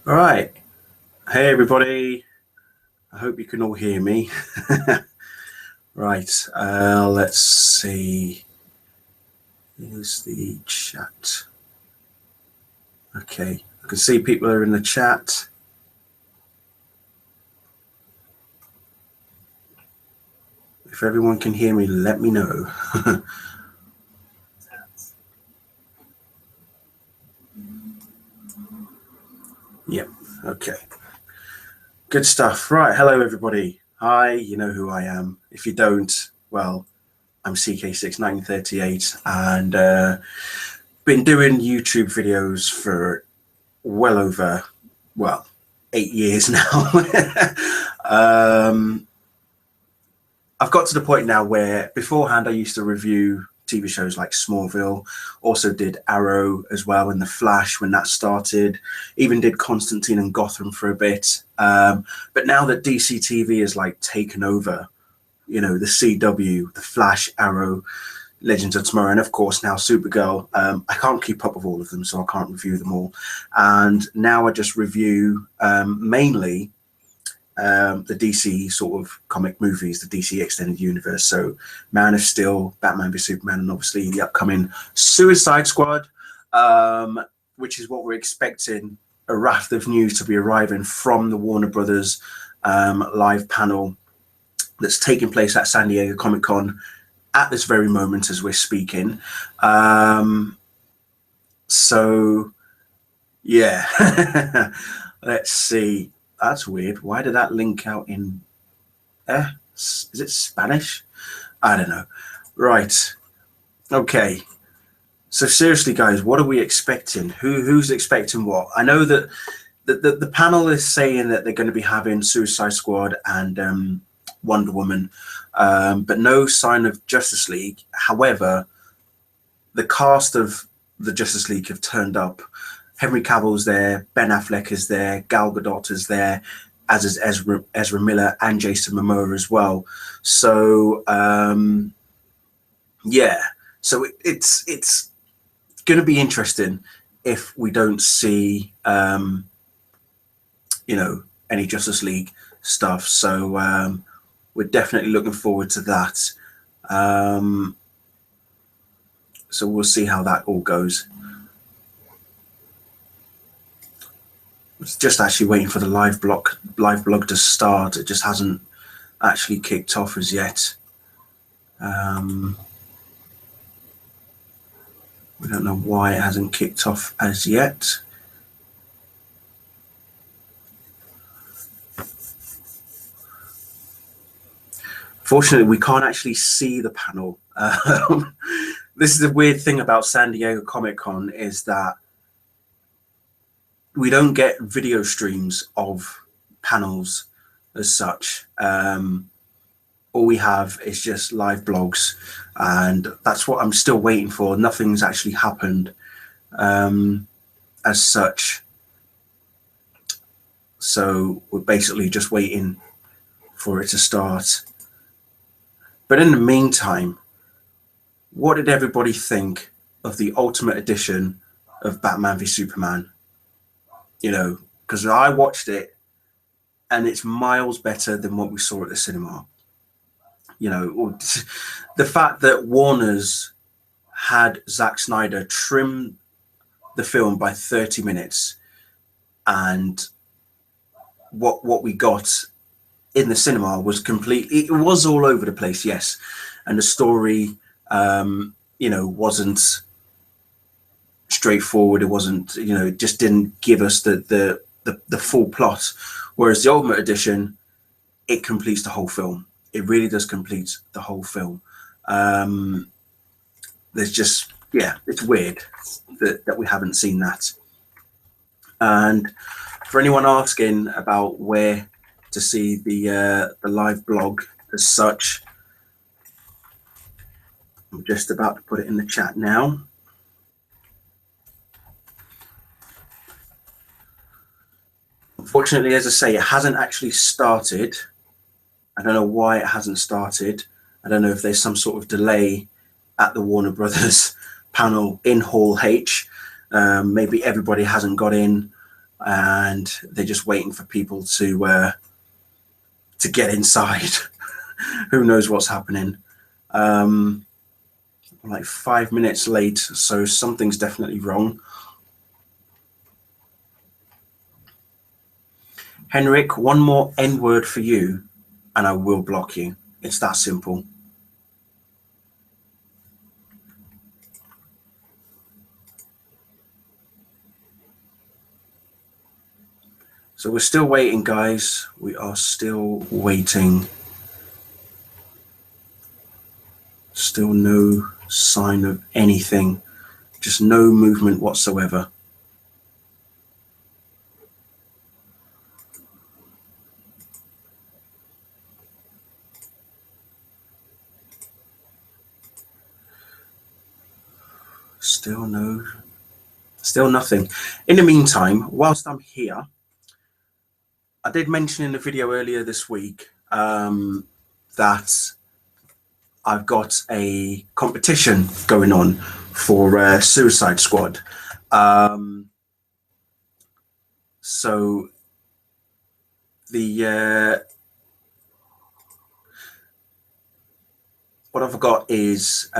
All right. Hey, everybody. I hope you can all hear me. Right. Let's see. Here's the chat. Okay. I can see people are in the chat. If everyone can hear me, let me know. Yep. Okay. Good stuff. Right. Hello, everybody. Hi. You know who I am. If you don't, well, I'm CK61938 and been doing YouTube videos for well over, 8 years now. I've got to the point now where beforehand I used to review TV shows like Smallville, also did Arrow as well, and The Flash when that started, even did Constantine and Gotham for a bit. But now that DC TV is like taken over, the CW, The Flash, Arrow, Legends of Tomorrow, and of course now Supergirl, I can't keep up with all of them, so I can't review them all. And now I just review mainly the DC sort of comic movies, the DC extended universe. So Man of Steel, Batman v Superman, and obviously the upcoming Suicide Squad, which is what we're expecting a raft of news to be arriving from the Warner Brothers live panel that's taking place at San Diego Comic-Con at this very moment as we're speaking. So yeah, let's see. That's weird. Why did that link out in is it Spanish? I don't know. Right. Okay. So seriously, guys, what are we expecting? Who's expecting what? I know that the panel is saying that they're going to be having Suicide Squad and Wonder Woman, but no sign of Justice League. However, the cast of the Justice League have turned up. Henry Cavill's there, Ben Affleck is there, Gal Gadot is there, as is Ezra Miller and Jason Momoa as well. So yeah, so it's going to be interesting if we don't see any Justice League stuff. So we're definitely looking forward to that. So we'll see how that all goes. It's just actually waiting for the live blog to start. It just hasn't actually kicked off as yet. We don't know why it hasn't kicked off as yet. Fortunately, we can't actually see the panel. This is the weird thing about San Diego Comic-Con is that we don't get video streams of panels as such. All we have is just live blogs, and that's what I'm still waiting for. Nothing's actually happened as such. So we're basically just waiting for it to start. But in the meantime, what did everybody think of the Ultimate Edition of Batman v Superman? Because I watched it and it's miles better than what we saw at the cinema. The fact that Warner's had Zack Snyder trim the film by 30 minutes and what we got in the cinema was it was all over the place, yes. And the story, wasn't straightforward. It wasn't, it just didn't give us the full plot. Whereas the Ultimate Edition, it completes the whole film. It really does complete the whole film. There's just, it's weird that we haven't seen that. And for anyone asking about where to see the live blog as such, I'm just about to put it in the chat now. Unfortunately, as I say, it hasn't actually started. I don't know why it hasn't started. I don't know if there's some sort of delay at the Warner Brothers panel in Hall H. Maybe everybody hasn't got in and they're just waiting for people to get inside. Who knows what's happening? Like 5 minutes late, so something's definitely wrong. Henrik, one more N-word for you and I will block you. It's that simple. So we're still waiting, guys. We are still waiting. Still no sign of anything. Just no movement whatsoever. Still nothing. In the meantime, whilst I'm here, I did mention in the video earlier this week that I've got a competition going on for Suicide Squad. So the what I've got is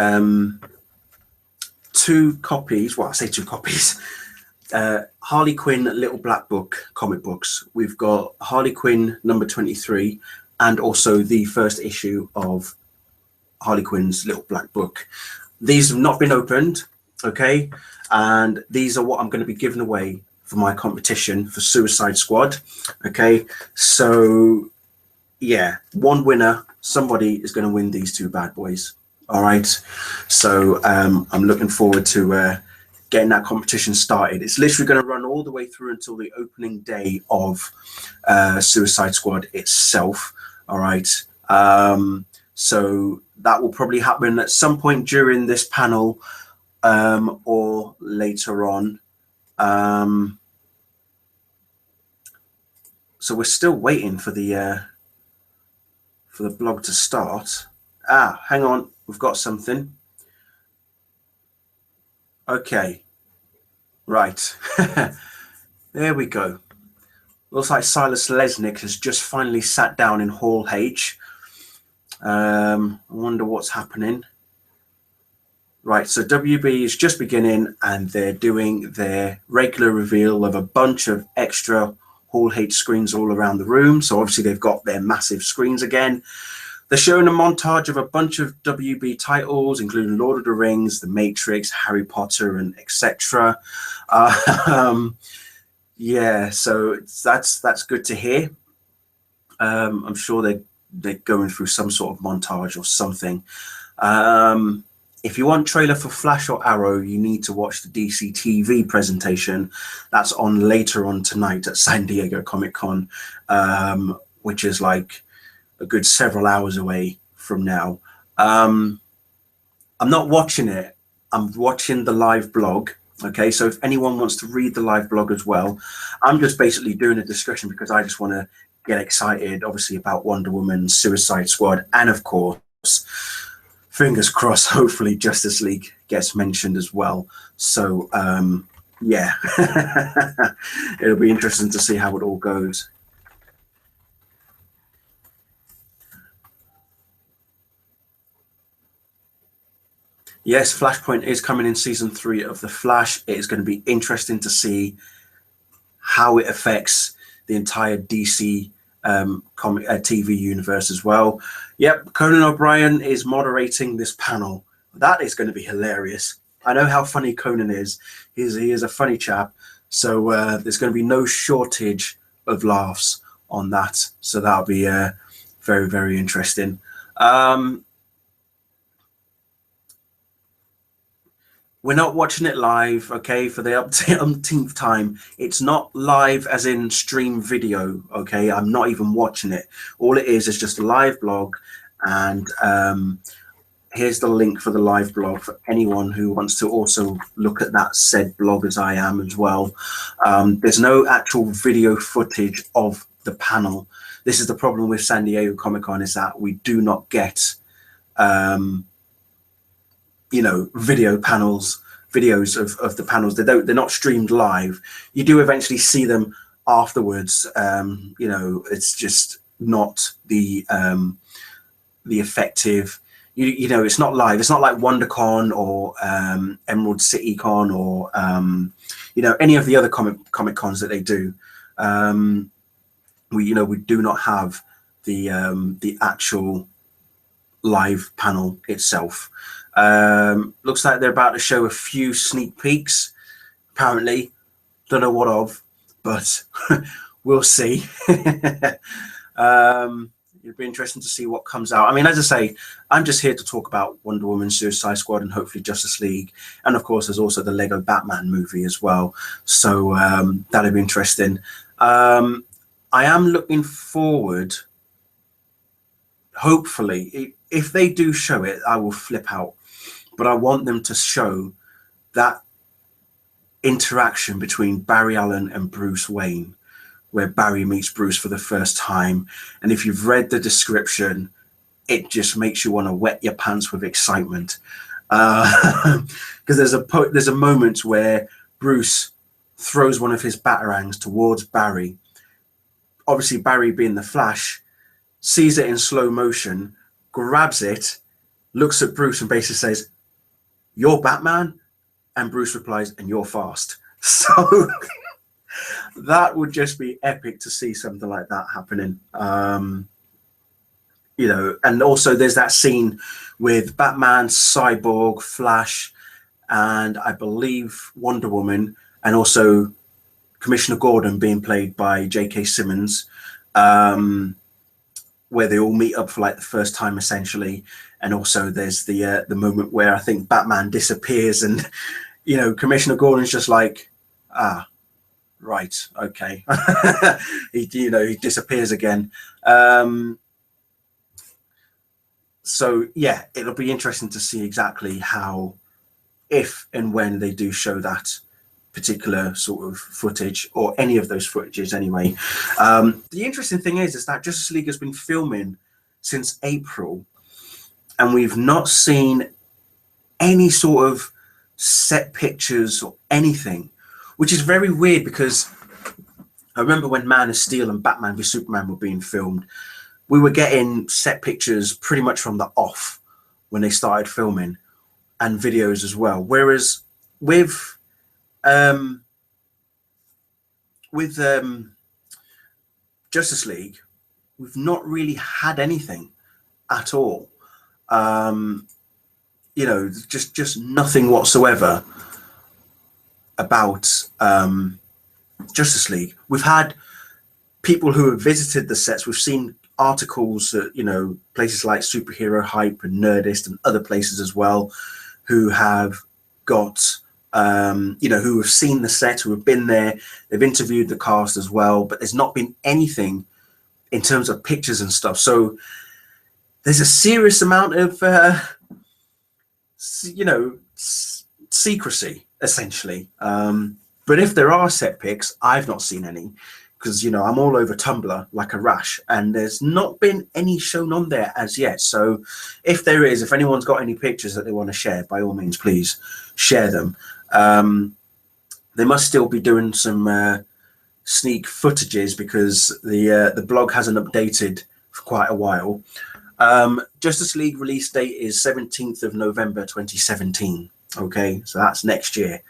2 copies. Well, I say 2 copies. Harley Quinn Little Black Book comic books. We've got Harley Quinn number 23 and also the first issue of Harley Quinn's Little Black Book. These have not been opened, okay? And these are what I'm going to be giving away for my competition for Suicide Squad, okay? So, yeah, one winner, somebody is going to win these 2 bad boys, all right? So I'm looking forward to getting that competition started. It's literally going to run all the way through until the opening day of Suicide Squad itself, all right? So that will probably happen at some point during this panel or later on. So we're still waiting for the blog to start. Hang on, we've got something. Okay, right. There we go. Looks like Silas Lesnick has just finally sat down in Hall H. I wonder what's happening. Right, so WB is just beginning and they're doing their regular reveal of a bunch of extra Hall H screens all around the room. So obviously they've got their massive screens again. They're showing a montage of a bunch of WB titles, including Lord of the Rings, The Matrix, Harry Potter, and etc. Yeah, so that's good to hear. I'm sure they're going through some sort of montage or something. If you want trailer for Flash or Arrow, you need to watch the DC TV presentation. That's on later on tonight at San Diego Comic-Con, which is like a good several hours away from now. I'm not watching it. I'm watching the live blog. Okay, so if anyone wants to read the live blog as well, I'm just basically doing a discussion because I just want to get excited, obviously, about Wonder Woman, Suicide Squad, and of course, fingers crossed, hopefully Justice League gets mentioned as well. So, yeah, it'll be interesting to see how it all goes. Yes, Flashpoint is coming in season 3 of The Flash. It is going to be interesting to see how it affects the entire DC comic TV universe as well. Yep, Conan O'Brien is moderating this panel. That is going to be hilarious. I know how funny Conan is. He is a funny chap. So there's going to be no shortage of laughs on that. So that'll be very, very interesting. We're not watching it live, okay, for the umpteenth time. It's not live as in stream video, okay? I'm not even watching it. All it is just a live blog, and here's the link for the live blog for anyone who wants to also look at that said blog as I am as well. There's no actual video footage of the panel. This is the problem with San Diego Comic-Con, is that we do not get you know, videos of the panels. They're not streamed live. You do eventually see them afterwards, you know, it's just not the effective. You know, it's not live. It's not like WonderCon or Emerald City Con or you know, any of the other comic cons that they do. We do not have the actual live panel itself. Looks like they're about to show a few sneak peeks. Apparently, don't know what of, but we'll see. It'd be interesting to see what comes out. I mean, as I say, I'm just here to talk about Wonder Woman, Suicide Squad, and hopefully Justice League. And of course, there's also the Lego Batman movie as well. So that'll be interesting. I am looking forward, hopefully, if they do show it, I will flip out. But I want them to show that interaction between Barry Allen and Bruce Wayne, where Barry meets Bruce for the first time. And if you've read the description, it just makes you want to wet your pants with excitement. Because there's a moment where Bruce throws one of his batarangs towards Barry. Obviously, Barry, being the Flash, sees it in slow motion, grabs it, looks at Bruce and basically says, "You're Batman?" And Bruce replies, "And you're fast." So that would just be epic to see something like that happening. You know, and also there's that scene with Batman, Cyborg, Flash, and I believe Wonder Woman, and also Commissioner Gordon being played by J.K. Simmons, where they all meet up for like the first time essentially. And also there's the moment where I think Batman disappears, and you know, Commissioner Gordon's just like, "Ah, right, okay." he disappears again. So yeah, it'll be interesting to see exactly how, if and when they do show that particular sort of footage, or any of those footages anyway. The interesting thing is that Justice League has been filming since April, and we've not seen any sort of set pictures or anything, which is very weird, because I remember when Man of Steel and Batman v Superman were being filmed, we were getting set pictures pretty much from the off when they started filming, and videos as well. Whereas with Justice League, we've not really had anything at all. You know, just nothing whatsoever about Justice League. We've had people who have visited the sets. We've seen articles at, you know, places like Superhero Hype and Nerdist and other places as well, who have got you know, who have seen the set, who have been there. They've interviewed the cast as well, but there's not been anything in terms of pictures and stuff. So there's a serious amount of you know, secrecy essentially. But if there are set pics, I've not seen any, because, you know, I'm all over Tumblr like a rash, and there's not been any shown on there as yet. So if there is, if anyone's got any pictures that they want to share, by all means, please share them. They must still be doing some sneak footages, because the blog hasn't updated for quite a while. Justice League release date is 17th of November 2017. Okay, so that's next year.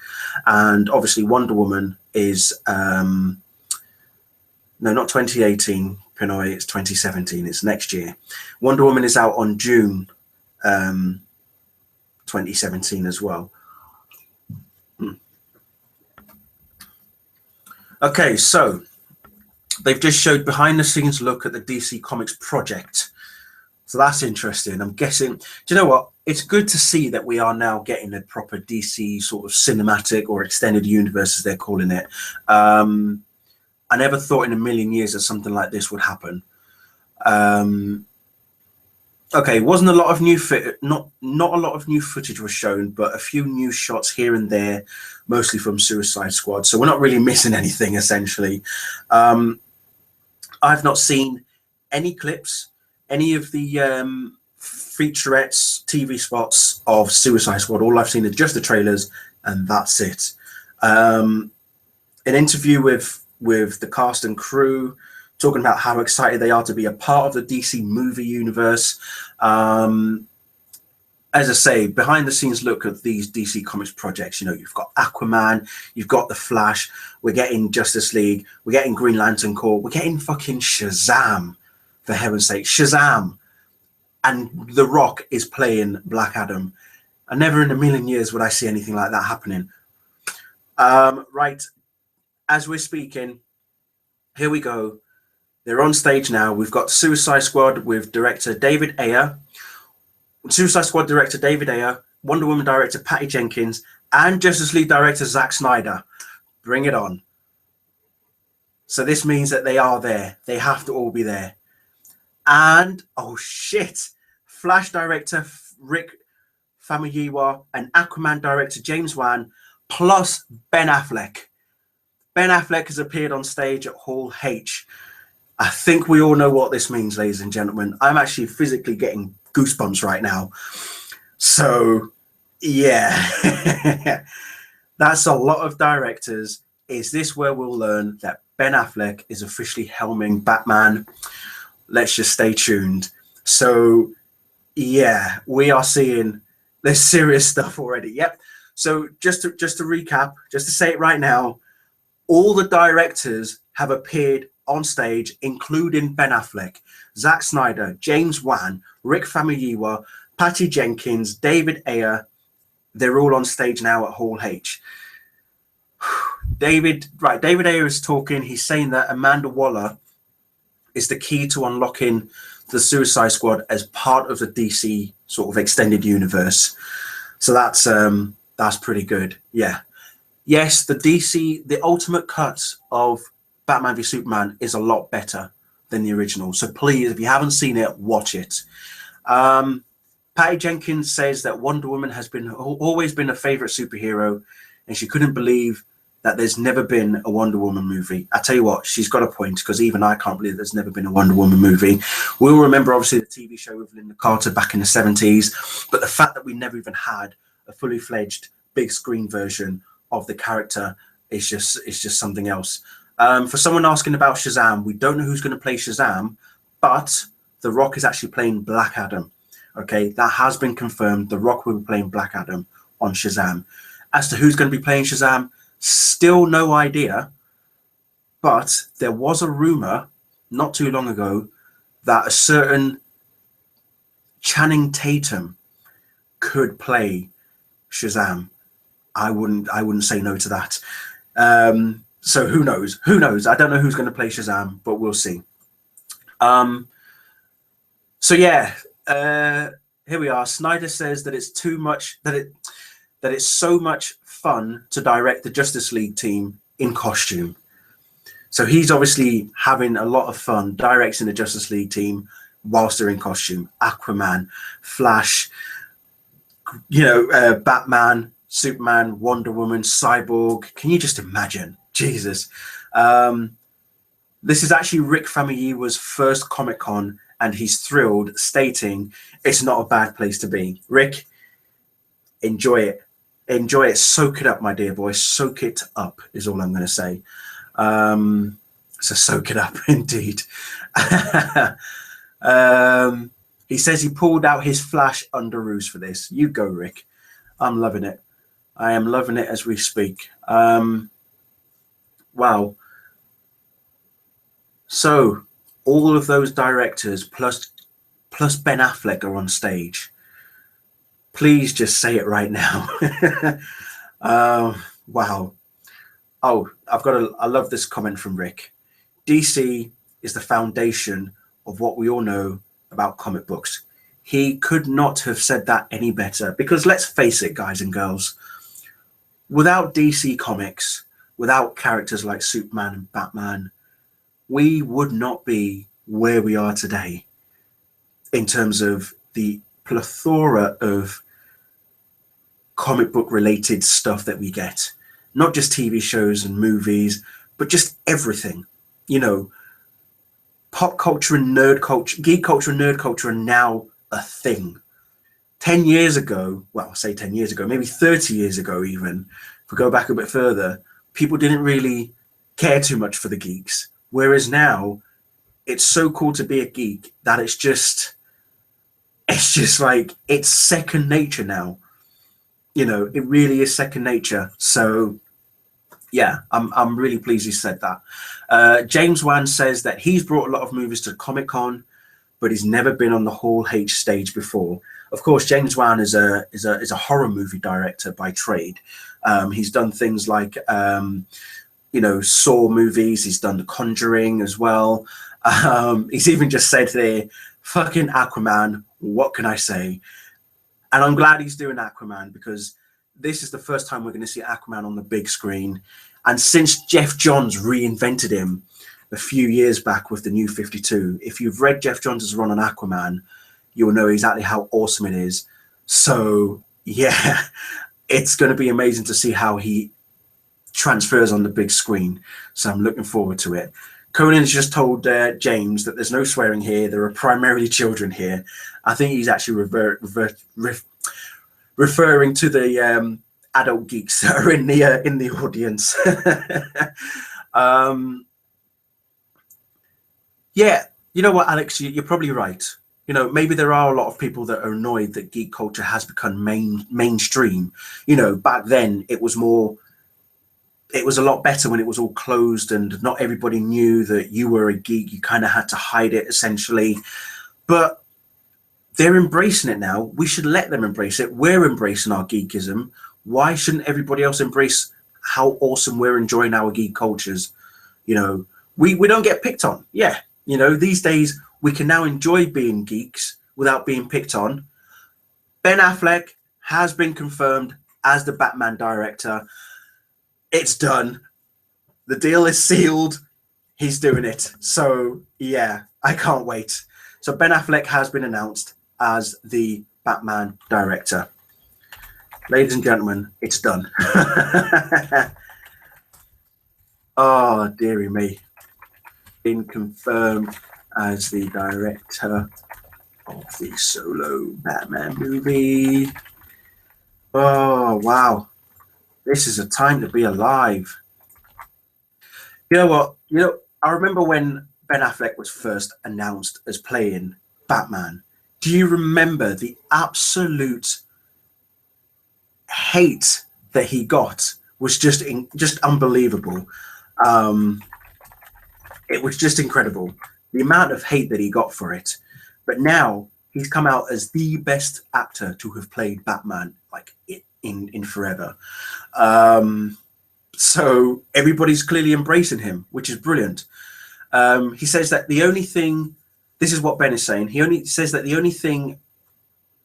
And obviously Wonder Woman is no, not 2018, Pinoy, it's 2017, it's next year. Wonder Woman is out on June 2017 as well. Okay, so they've just showed behind the scenes look at the DC Comics project. So that's interesting. I'm guessing, do you know what? It's good to see that we are now getting a proper DC sort of cinematic or extended universe, as they're calling it. I never thought in a million years that something like this would happen. Okay, wasn't a lot of new not a lot of new footage was shown, but a few new shots here and there, mostly from Suicide Squad. So we're not really missing anything essentially. I've not seen any clips, any of the featurettes, TV spots of Suicide Squad. All I've seen is just the trailers, and that's it. An interview with with the cast and crew, talking about how excited they are to be a part of the DC movie universe. As I say, behind the scenes look at these DC Comics projects. You know, you've got Aquaman, you've got The Flash, we're getting Justice League, we're getting Green Lantern Corps, we're getting fucking Shazam, for heaven's sake, Shazam. And The Rock is playing Black Adam. And never in a million years would I see anything like that happening. Right, as we're speaking, here we go. They're on stage now. We've got Suicide Squad with director David Ayer. Suicide Squad director David Ayer, Wonder Woman director Patty Jenkins, and Justice League director Zack Snyder. Bring it on. So this means that they are there. They have to all be there. And, oh shit, Flash director Rick Famuyiwa and Aquaman director James Wan, plus Ben Affleck. Ben Affleck has appeared on stage at Hall H. I think we all know what this means, ladies and gentlemen. I'm actually physically getting goosebumps right now. So, yeah. That's a lot of directors. Is this where we'll learn that Ben Affleck is officially helming Batman? Let's just stay tuned. So, yeah, we are seeing there's serious stuff already. Yep. So just to recap, just to say it right now, all the directors have appeared on stage, including Ben Affleck, Zack Snyder, James Wan, Rick Famuyiwa, Patty Jenkins, David Ayer. They're all on stage now at Hall H. David Ayer is talking. He's saying that Amanda Waller is the key to unlocking the Suicide Squad as part of the DC sort of extended universe. So that's pretty good. Yeah. Yes, the ultimate cut of Batman v Superman is a lot better than the original. So please, if you haven't seen it, watch it. Patty Jenkins says that Wonder Woman has always been a favorite superhero, and she couldn't believe that there's never been a Wonder Woman movie. I tell you what, she's got a point, because even I can't believe there's never been a Wonder Woman movie. We'll remember, obviously, the TV show with Linda Carter back in the 70s, but the fact that we never even had a fully fledged big screen version of the character is just something else. For someone asking about Shazam, we don't know who's going to play Shazam, but The Rock is actually playing Black Adam. Okay, that has been confirmed. The Rock will be playing Black Adam on Shazam. As to who's going to be playing Shazam, still no idea, but there was a rumor not too long ago that a certain Channing Tatum could play Shazam. I wouldn't say no to that. So who knows? Who knows? I don't know who's going to play Shazam, but we'll see. So yeah, here we are. Snyder says that it's too much, that it's so much fun to direct the Justice League team in costume. So he's obviously having a lot of fun directing the Justice League team whilst they're in costume. Aquaman, Flash, Batman, Superman, Wonder Woman, Cyborg. Can you just imagine? Jesus. This is actually Rick Famuyiwa's first Comic-Con, and he's thrilled, stating it's not a bad place to be. Rick, enjoy it. Enjoy it. Soak it up, my dear boy. Soak it up is all I'm going to say. So soak it up, indeed. He says he pulled out his Flash underoos for this. You go, Rick. I'm loving it. I am loving it as we speak. Wow. So all of those directors plus Ben Affleck are on stage. Please just say it right now. Wow. Oh, I love this comment from Rick. DC is the foundation of what we all know about comic books. He could not have said that any better, because let's face it, guys and girls, without DC Comics, without characters like Superman and Batman, we would not be where we are today in terms of the plethora of comic book related stuff that we get. Not just TV shows and movies, but just everything. Pop culture and nerd culture, geek culture and nerd culture are now a thing. 10 years ago, well, I'll say 10 years ago, maybe 30 years ago even, if we go back a bit further, people didn't really care too much for the geeks. Whereas now, it's so cool to be a geek that it's just like it's second nature now. You know, it really is second nature. So yeah, I'm really pleased he said that. James Wan says that he's brought a lot of movies to Comic-Con, but he's never been on the Hall H stage before. Of course, James Wan is a horror movie director by trade. He's done things like Saw movies. He's done The Conjuring as well. He's even just said there, "Fucking Aquaman. What can I say?" And I'm glad he's doing Aquaman, because this is the first time we're going to see Aquaman on the big screen. And since Jeff Johns reinvented him a few years back with the New 52, if you've read Jeff Johns' run on Aquaman, you'll know exactly how awesome it is. So yeah, it's going to be amazing to see how he transfers on the big screen. So I'm looking forward to it. Conan's just told James that there's no swearing here. There are primarily children here. I think he's actually referring to the adult geeks that are in the audience. Yeah, you know what, Alex, you're probably right. You know, maybe there are a lot of people that are annoyed that geek culture has become mainstream. You know, back then it was a lot better when it was all closed and not everybody knew that you were a geek. You kind of had to hide it, essentially. But they're embracing it now. We should let them embrace it. We're embracing our geekism. Why shouldn't everybody else embrace how awesome we're enjoying our geek cultures? You know, we don't get picked on. Yeah. You know, these days we can now enjoy being geeks without being picked on. Ben Affleck has been confirmed as the Batman director. It's done. The deal is sealed. He's doing it. So yeah, I can't wait. So Ben Affleck has been announced as the Batman director. Ladies and gentlemen, it's done. Oh, dearie me. Been confirmed as the director of the solo Batman movie. Oh, wow. This is a time to be alive. You know what? You know, I remember when Ben Affleck was first announced as playing Batman. Do you remember the absolute hate that he got? Was just unbelievable. It was just incredible, the amount of hate that he got for it. But now he's come out as the best actor to have played Batman, like in forever. So everybody's clearly embracing him, which is brilliant. He says that the only thing, this is what Ben is saying, he only says that the only thing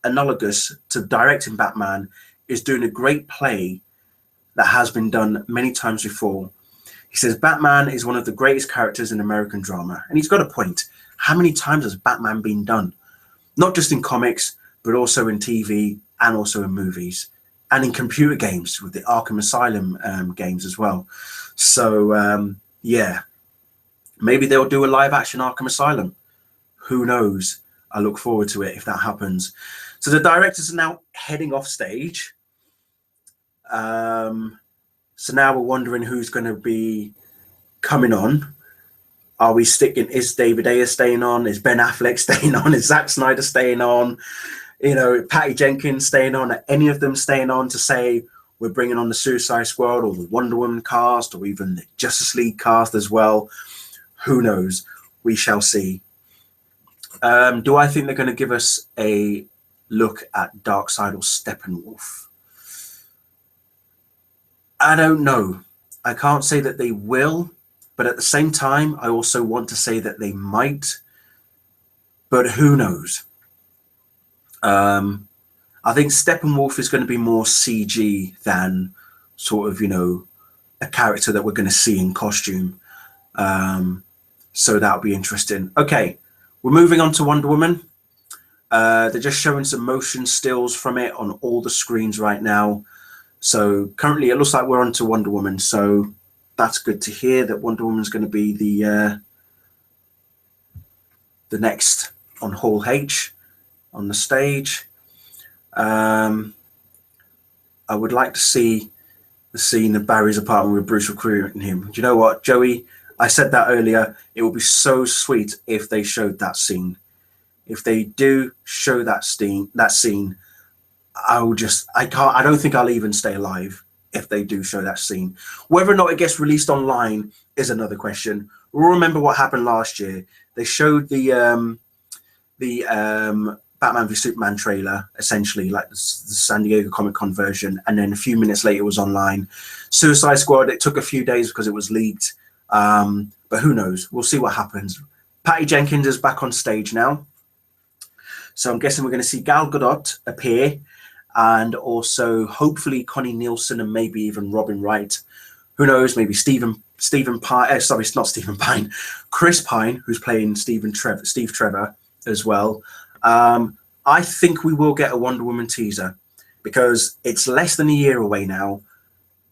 analogous to directing Batman is doing a great play that has been done many times before. He says Batman is one of the greatest characters in American drama. And he's got a point. How many times has Batman been done? Not just in comics, but also in TV and also in movies and in computer games with the Arkham Asylum games as well. So yeah, maybe they'll do a live action Arkham Asylum. Who knows? I look forward to it if that happens. So the directors are now heading off stage. So now we're wondering who's going to be coming on. Are we sticking? Is David Ayer staying on? Is Ben Affleck staying on? Is Zack Snyder staying on? You know, Patty Jenkins staying on? Are any of them staying on to say we're bringing on the Suicide Squad or the Wonder Woman cast or even the Justice League cast as well? Who knows? We shall see. Do I think they're going to give us a look at Darkseid or Steppenwolf? I don't know. I can't say that they will, but at the same time, I also want to say that they might, but who knows? I think Steppenwolf is going to be more CG than sort of, you know, a character that we're going to see in costume. So that'll be interesting. Okay, we're moving on to Wonder Woman. They're just showing some motion stills from it on all the screens right now. So currently it looks like we're on to Wonder Woman. So that's good to hear that Wonder Woman's going to be the next on Hall H on the stage. I would like to see the scene of Barry's apartment with Bruce recruiting him. Do you know what, Joey? I said that earlier. It would be so sweet if they showed that scene. If they do show that scene, I don't think I'll even stay alive if they do show that scene. Whether or not it gets released online is another question. We'll remember what happened last year. They showed the Batman v Superman trailer, essentially like the San Diego Comic-Con version, and then a few minutes later it was online. Suicide Squad, it took a few days because it was leaked, but who knows? We'll see what happens. Patty Jenkins is back on stage now, so I'm guessing we're going to see Gal Gadot appear, and also hopefully Connie Nielsen and maybe even Robin Wright. Who knows? Maybe Stephen Pine. Sorry, it's not Stephen Pine. Chris Pine, who's playing Steve Trevor as well. I think we will get a Wonder Woman teaser because it's less than a year away now.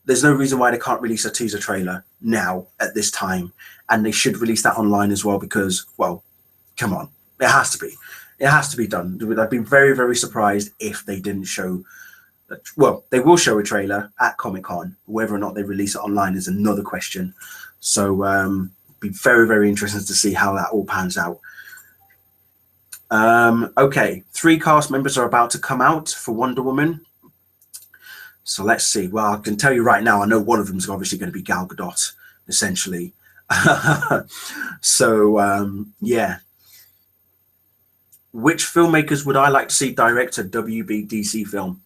There's no reason why they can't release a teaser trailer now at this time, and they should release that online as well because, well, come on, it has to be. It has to be done. I'd be very, very surprised if they didn't show. Well, they will show a trailer at Comic-Con. Whether or not they release it online is another question. So, be very, very interesting to see how that all pans out. Okay, 3 cast members are about to come out for Wonder Woman. So let's see. Well, I can tell you right now, I know one of them is obviously going to be Gal Gadot, essentially. So, yeah. Which filmmakers would I like to see direct a WBDC film?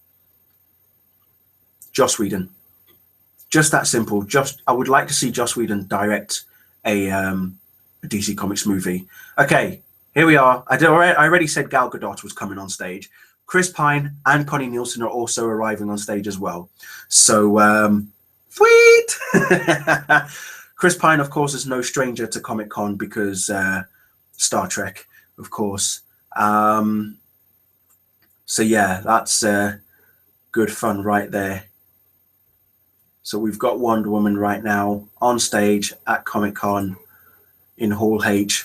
Joss Whedon. Just that simple. I would like to see Joss Whedon direct a DC Comics movie. Okay, here we are. I already said Gal Gadot was coming on stage. Chris Pine and Connie Nielsen are also arriving on stage as well. So, sweet! Chris Pine, of course, is no stranger to Comic-Con because Star Trek, of course. So, yeah, that's good fun right there. So we've got Wonder Woman right now on stage at Comic-Con in Hall H,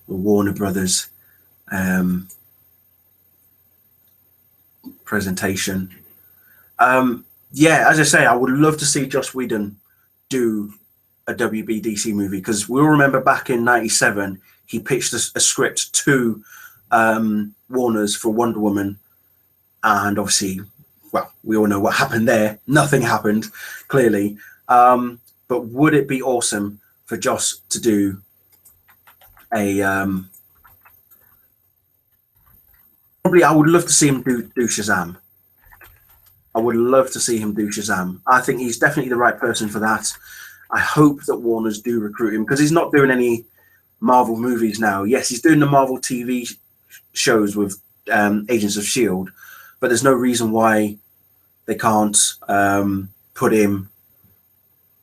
Warner Brothers presentation. Yeah, as I say, I would love to see Joss Whedon do a WBDC movie because we'll remember back in '97 he pitched a script to Warner's for Wonder Woman, and obviously, well, we all know what happened there. Nothing happened, clearly. But would it be awesome for Joss to do a probably? I would love to see him do Shazam. I would love to see him do Shazam. I think he's definitely the right person for that. I hope that Warner's do recruit him because he's not doing any Marvel movies now. Yes, he's doing the Marvel TV shows with Agents of S.H.I.E.L.D., but there's no reason why they can't put him,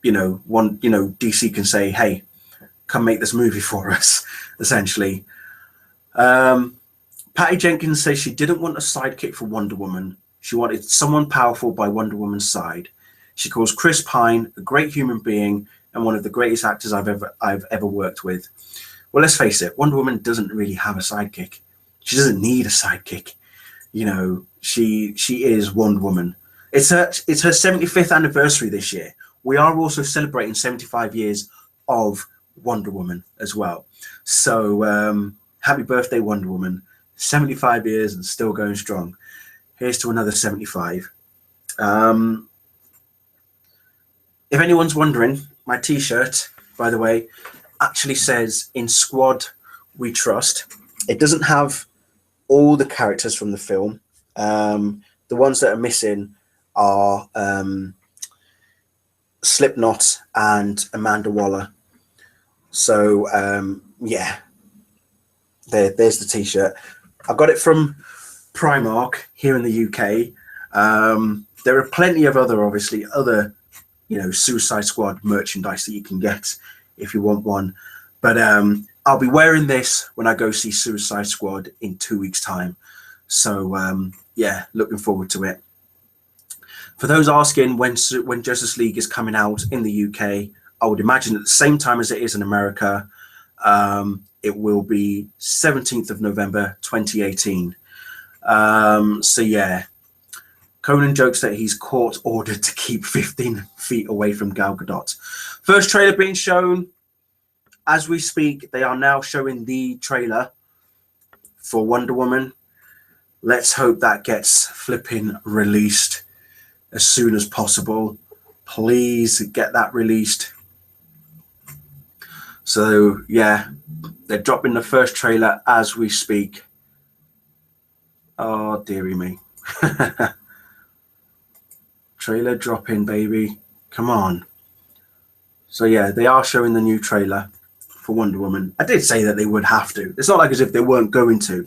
DC can say, hey, come make this movie for us, essentially. Patty Jenkins says she didn't want a sidekick for Wonder Woman. She wanted someone powerful by Wonder Woman's side. She calls Chris Pine a great human being and one of the greatest actors I've ever worked with. Well, let's face it, Wonder Woman doesn't really have a sidekick. She doesn't need a sidekick. She is Wonder Woman. It's her 75th anniversary this year. We are also celebrating 75 years of Wonder Woman as well. So happy birthday, Wonder Woman. 75 years and still going strong. Here's to another 75. If anyone's wondering, my t-shirt, by the way, actually says "In Squad We Trust." It doesn't have all the characters from the film. The ones that are missing are Slipknot and Amanda Waller. So yeah, there's the t-shirt. I got it from Primark here in the UK. There are plenty of other Suicide Squad merchandise that you can get if you want one. But I'll be wearing this when I go see Suicide Squad in 2 weeks' time. So yeah, looking forward to it. For those asking when Justice League is coming out in the UK, I would imagine at the same time as it is in America. It will be 17th of November 2018. So yeah, Conan jokes that he's court ordered to keep 15 feet away from Gal Gadot. First trailer being shown as we speak. They are now showing the trailer for Wonder Woman. Let's hope that gets flipping released as soon as possible. Please get that released. So yeah, they're dropping the first trailer as we speak. Oh dearie me. Trailer dropping, baby. Come on. So yeah, they are showing the new trailer for Wonder Woman. I did say that they would have to. It's not like as if they weren't going to.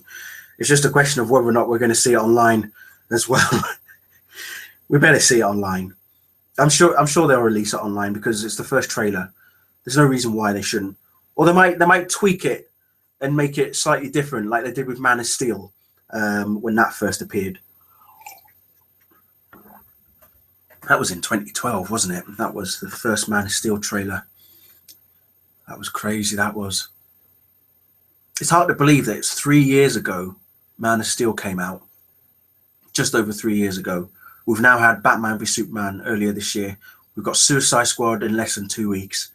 It's just a question of whether or not we're going to see it online as well. We better see it online. I'm sure they'll release it online because it's the first trailer. There's no reason why they shouldn't. Or they might tweak it and make it slightly different, like they did with Man of Steel when that first appeared. That was in 2012, wasn't it? That was the first Man of Steel trailer. That was crazy, that was. It's hard to believe that it's 3 years ago Man of Steel came out. Just over 3 years ago. We've now had Batman v Superman earlier this year. We've got Suicide Squad in less than 2 weeks.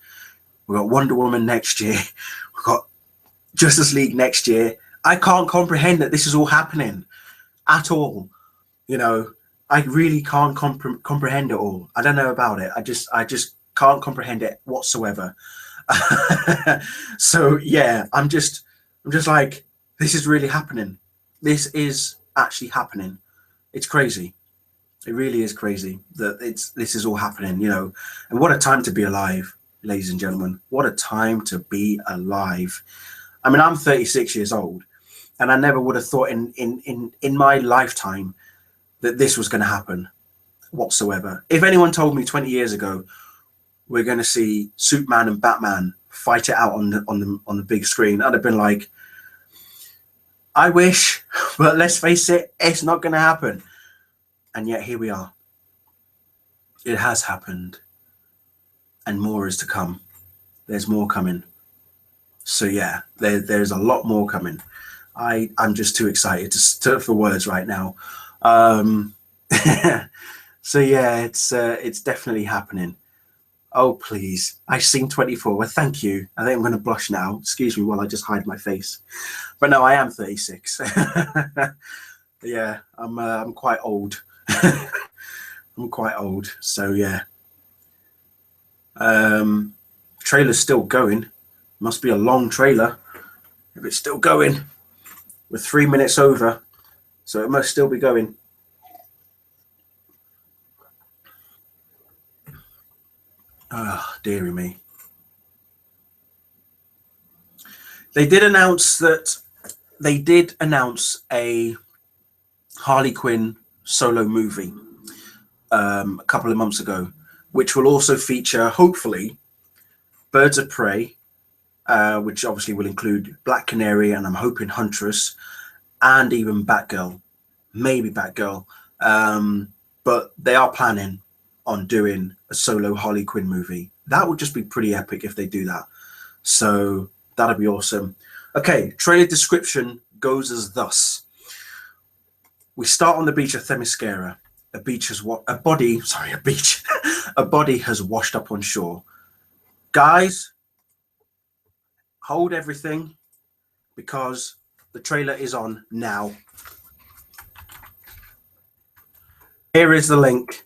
We've got Wonder Woman next year. We've got Justice League next year. I can't comprehend that this is all happening at all. You know, I really can't comprehend it all. I don't know about it. I just can't comprehend it whatsoever. So yeah, I'm just like, this is really happening. This is actually happening. It's crazy. It really is crazy that this is all happening, you know. And what a time to be alive, ladies and gentlemen. What a time to be alive. I mean, I'm 36 years old, and I never would have thought in my lifetime that this was going to happen whatsoever. If anyone told me 20 years ago we're going to see Superman and Batman fight it out on the big screen, I'd have been like, I wish, but let's face it, it's not going to happen. And yet here we are. It has happened, and more is to come. There's more coming. So yeah, there's a lot more coming. I'm just too excited for words right now. So yeah, it's definitely happening. Oh please, I've seen 24. Well, thank you. I think I'm going to blush now. Excuse me while I just hide my face. But no, I am 36. Yeah, I'm quite old. I'm quite old. So yeah. Trailer's still going. Must be a long trailer if it's still going. We're 3 minutes over, so it must still be going. Oh, dearie me. They did announce a Harley Quinn solo movie a couple of months ago, which will also feature, hopefully, Birds of Prey, which obviously will include Black Canary, and I'm hoping Huntress, and even Batgirl, maybe Batgirl. But they are planning on doing a solo Harley Quinn movie. That would just be pretty epic if they do that. So that'd be awesome. Okay, trailer description goes as thus. We start on the beach of Themyscira. A body has washed up on shore. Guys, hold everything because the trailer is on now. Here is the link.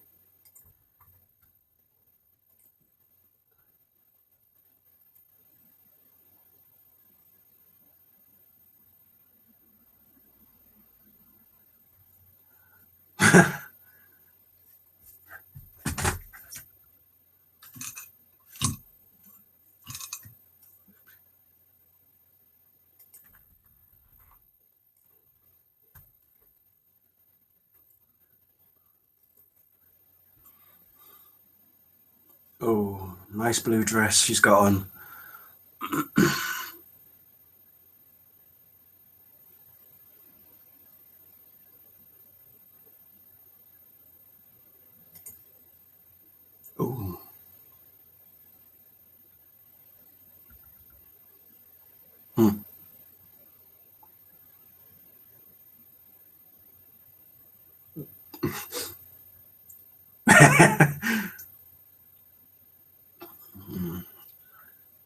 Oh, nice blue dress she's got on. Oh.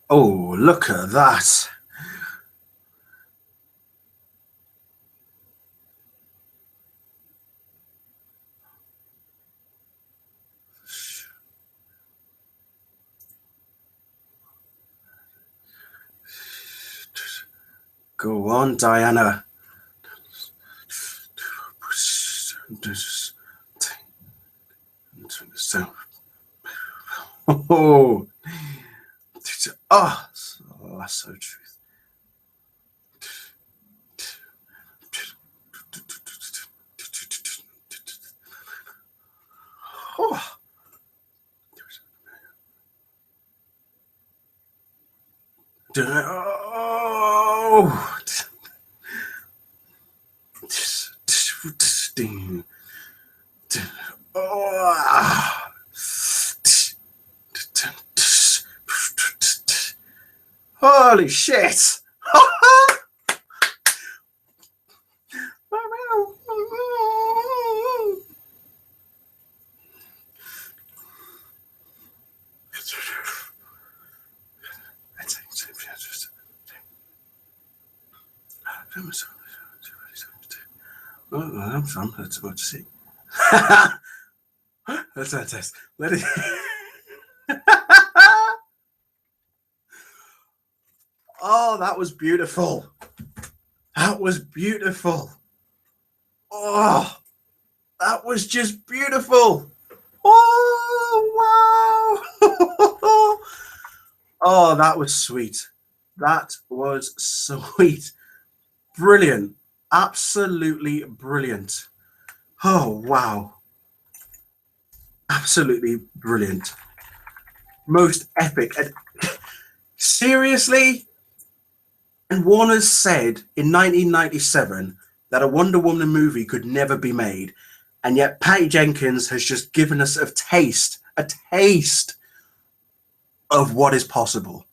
Oh, look at that. Go on, Diana. Oh, oh, that's so truth. Oh. Oh. Oh. Holy shit. That's what to see. That's let it. Oh, that was beautiful. That was beautiful. Oh, that was just beautiful. Oh, wow. Oh, that was sweet. That was sweet. Brilliant. Absolutely brilliant. Oh, wow. Absolutely brilliant. Most epic. And seriously? And Warner said in 1997 that a Wonder Woman movie could never be made. And yet Patty Jenkins has just given us a taste of what is possible.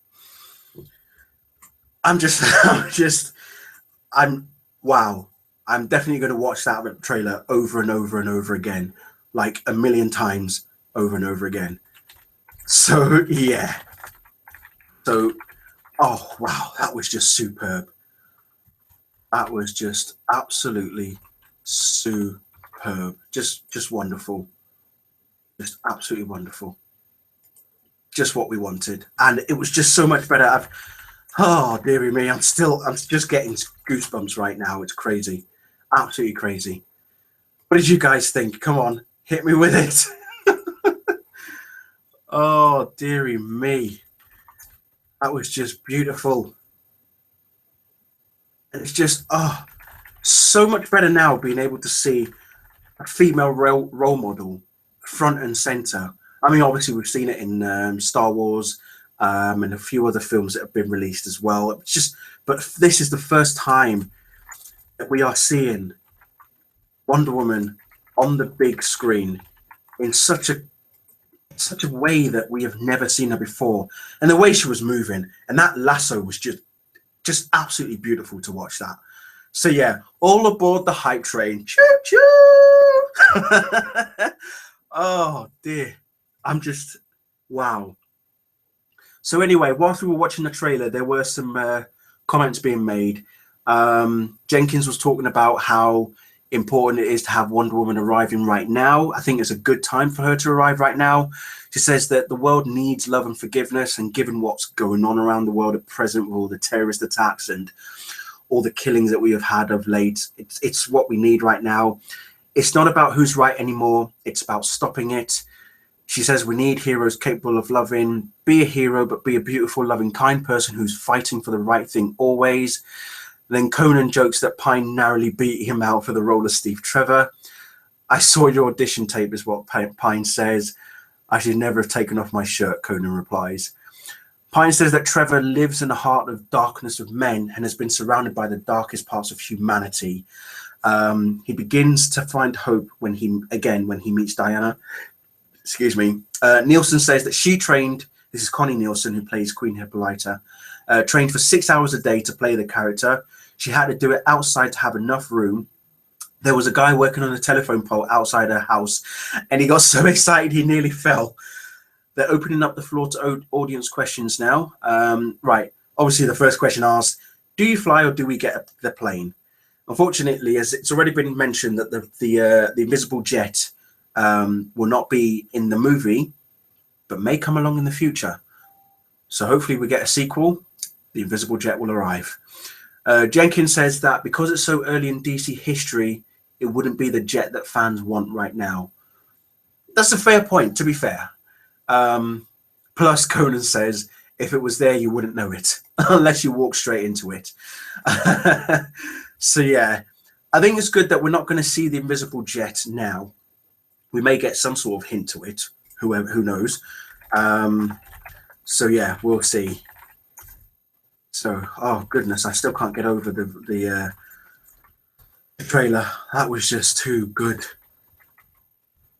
Wow. I'm definitely going to watch that trailer over and over and over again, like a million times over and over again. So, yeah. So, oh, wow, that was just superb. That was just absolutely superb. Just wonderful. Just absolutely wonderful. Just what we wanted. And it was just so much better. Oh, dearie me, I'm just getting goosebumps right now. It's crazy. Absolutely crazy. What did you guys think? Come on, hit me with it. Oh, dearie me. That was just beautiful. And it's just, oh, so much better now being able to see a female role model front and center. I mean, obviously, we've seen it in Star Wars and a few other films that have been released as well. But this is the first time that we are seeing Wonder Woman on the big screen in such a way that we have never seen her before, and the way she was moving, and that lasso was just absolutely beautiful to watch that. So yeah, all aboard the hype train. Choo choo. Oh dear, I'm just wow. So anyway, whilst we were watching the trailer, there were some comments being made. Jenkins was talking about how important it is to have Wonder Woman arriving right now. I think it's a good time for her to arrive right now. She says that the world needs love and forgiveness, and given what's going on around the world at present with all the terrorist attacks and all the killings that we have had of late, it's what we need right now. It's not about who's right anymore. It's about stopping it. She says we need heroes capable of loving. Be a hero, but be a beautiful, loving, kind person who's fighting for the right thing always. Then Conan jokes that Pine narrowly beat him out for the role of Steve Trevor. I saw your audition tape, is what Pine says. I should never have taken off my shirt, Conan replies. Pine says that Trevor lives in the heart of darkness of men and has been surrounded by the darkest parts of humanity. He begins to find hope when he meets Diana. Excuse me. Nielsen says that she trained, this is Connie Nielsen, who plays Queen Hippolyta, trained for 6 hours a day to play the character. She had to do it outside to have enough room. there was a guy working on a telephone pole outside her house, and he got so excited he nearly fell. They're opening up the floor to audience questions now. Right. Obviously, the first question asks, do you fly or do we get the plane? Unfortunately, as it's already been mentioned that the invisible jet will not be in the movie, but may come along in the future. So hopefully we get a sequel. The invisible jet will arrive. Jenkins says that because it's so early in DC history, it wouldn't be the jet that fans want right now. That's a fair point, to be fair. Plus, Conan says, if it was there, you wouldn't know it, unless you walk straight into it. So, yeah, I think it's good that we're not going to see the invisible jet now. We may get some sort of hint to it, who knows. So, yeah, we'll see. So, oh, goodness, I still can't get over the trailer. That was just too good.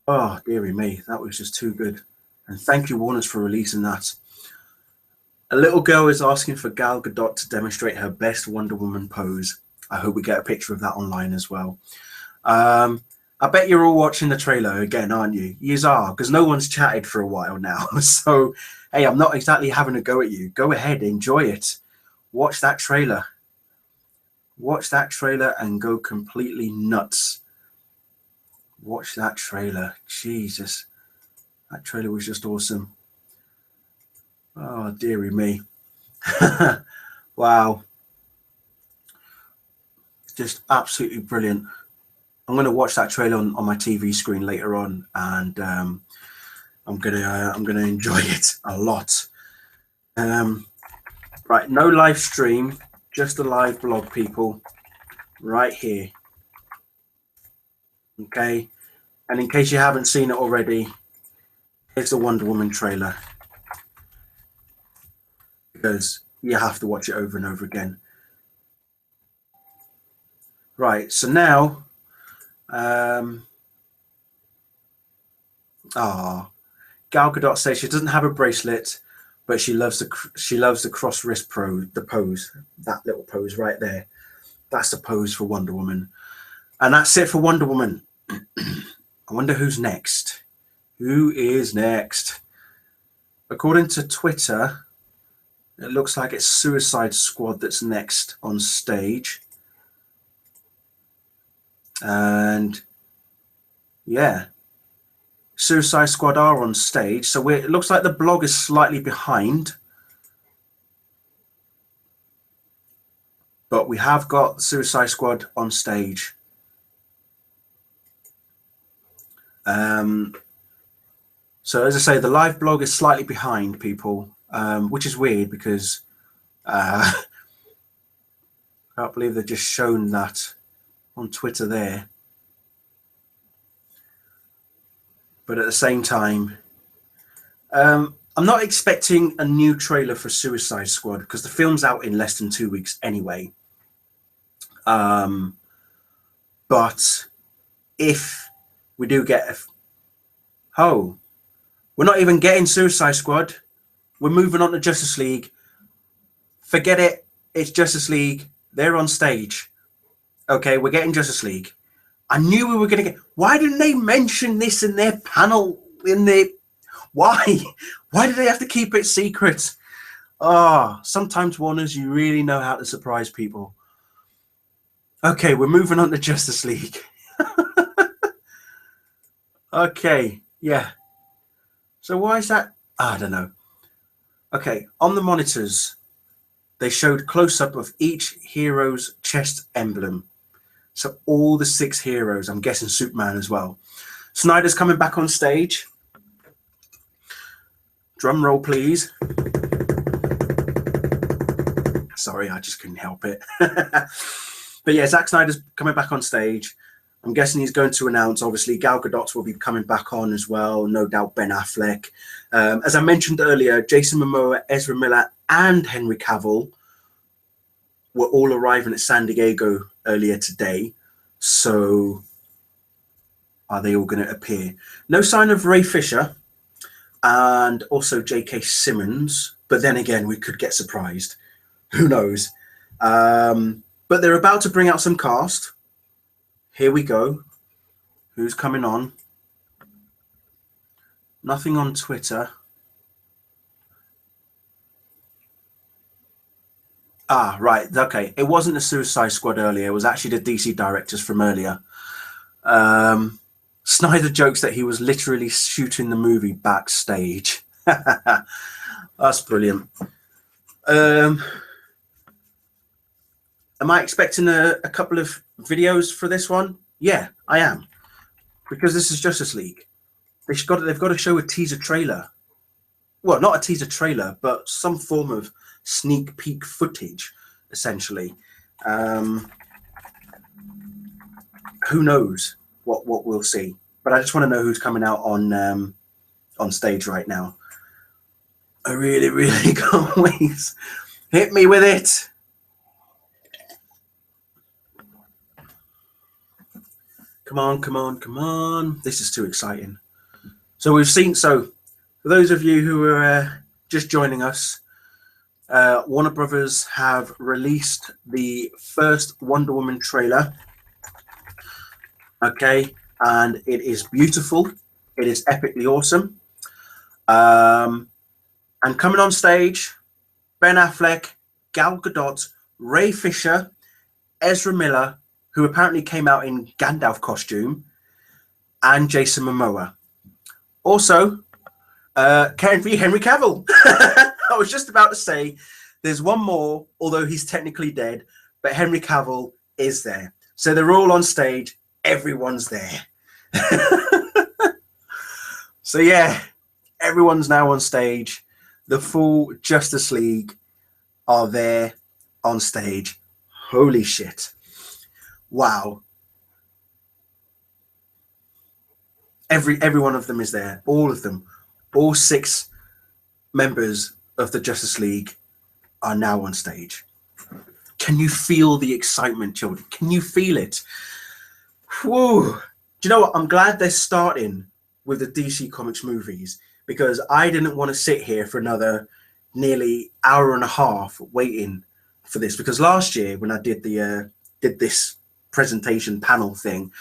Oh, dearie me, that was just too good. And thank you, Warners, for releasing that. A little girl is asking for Gal Gadot to demonstrate her best Wonder Woman pose. I hope we get a picture of that online as well. I bet you're all watching the trailer again, aren't you? Yous are, because no one's chatted for a while now. So, hey, I'm not exactly having a go at you. Go ahead, enjoy it. Watch that trailer. Watch that trailer and go completely nuts. Watch that trailer. Jesus. That trailer was just awesome. Oh, dearie me. Wow. Just absolutely brilliant. I'm going to watch that trailer on my TV screen later on, and I'm gonna enjoy it a lot. Right, no live stream, just a live blog, people, right here. Okay, and in case you haven't seen it already, here's the Wonder Woman trailer, because you have to watch it over and over again. Right, so now, Gal Gadot says she doesn't have a bracelet, but she loves the cross wrist pose, that little pose right there. That's the pose for Wonder Woman, and that's it for Wonder Woman. I wonder who's next. Who is next? According to Twitter, it looks like it's Suicide Squad that's next on stage. And yeah, Suicide Squad are on stage. So it looks like the blog is slightly behind. But we have got Suicide Squad on stage. So as I say, the live blog is slightly behind, people, which is weird because I can't believe they've just shown that on Twitter there. But at the same time, I'm not expecting a new trailer for Suicide Squad because the film's out in less than 2 weeks anyway. But if we do get we're not even getting Suicide Squad. We're moving on to Justice League. Forget it. It's Justice League. They're on stage. Okay, we're getting Justice League. I knew we were going to get... Why didn't they mention this in their panel? Why? Why do they have to keep it secret? Sometimes, Warners, you really know how to surprise people. Okay, we're moving on to Justice League. Okay, yeah. So why is that? I don't know. Okay, on the monitors, they showed close-up of each hero's chest emblem. So all the 6 heroes, I'm guessing Superman as well. Snyder's coming back on stage. Drum roll, please. Sorry, I just couldn't help it. But yeah, Zack Snyder's coming back on stage. I'm guessing he's going to announce, obviously, Gal Gadot will be coming back on as well. No doubt Ben Affleck. As I mentioned earlier, Jason Momoa, Ezra Miller, and Henry Cavill were all arriving at San Diego earlier today. So are they all going to appear? No sign of Ray Fisher and also J.K. Simmons. But then again, we could get surprised. Who knows? But they're about to bring out some cast. Here we go. Who's coming on? Nothing on Twitter. Ah, right. Okay. It wasn't the Suicide Squad earlier. It was actually the DC directors from earlier. Snyder jokes that he was literally shooting the movie backstage. That's brilliant. Am I expecting a couple of videos for this one? Yeah, I am. Because this is Justice League. They've got to show a teaser trailer. Well, not a teaser trailer, but some form of sneak peek footage, essentially. Who knows what we'll see? But I just want to know who's coming out on stage right now. I really, really can't wait. Hit me with it. Come on, come on, come on. This is too exciting. So we've seen, so for those of you who are just joining us, Warner Brothers have released the first Wonder Woman trailer. Okay, and it is beautiful. It is epically awesome. And coming on stage, Ben Affleck, Gal Gadot, Ray Fisher, Ezra Miller, who apparently came out in Gandalf costume, and Jason Momoa. Also, Henry Cavill. I was just about to say there's one more, although he's technically dead, but Henry Cavill is there. So they're all on stage. Everyone's there. So yeah, everyone's now on stage. The full Justice League are there on stage. Holy shit. Wow. Every one of them is there. All of them. All 6 members of the Justice League are now on stage. Can you feel the excitement, children? Can you feel it? Whoa. Do you know what? I'm glad they're starting with the DC Comics movies, because I didn't want to sit here for another nearly hour and a half waiting for this. Because last year when I did this presentation panel thing,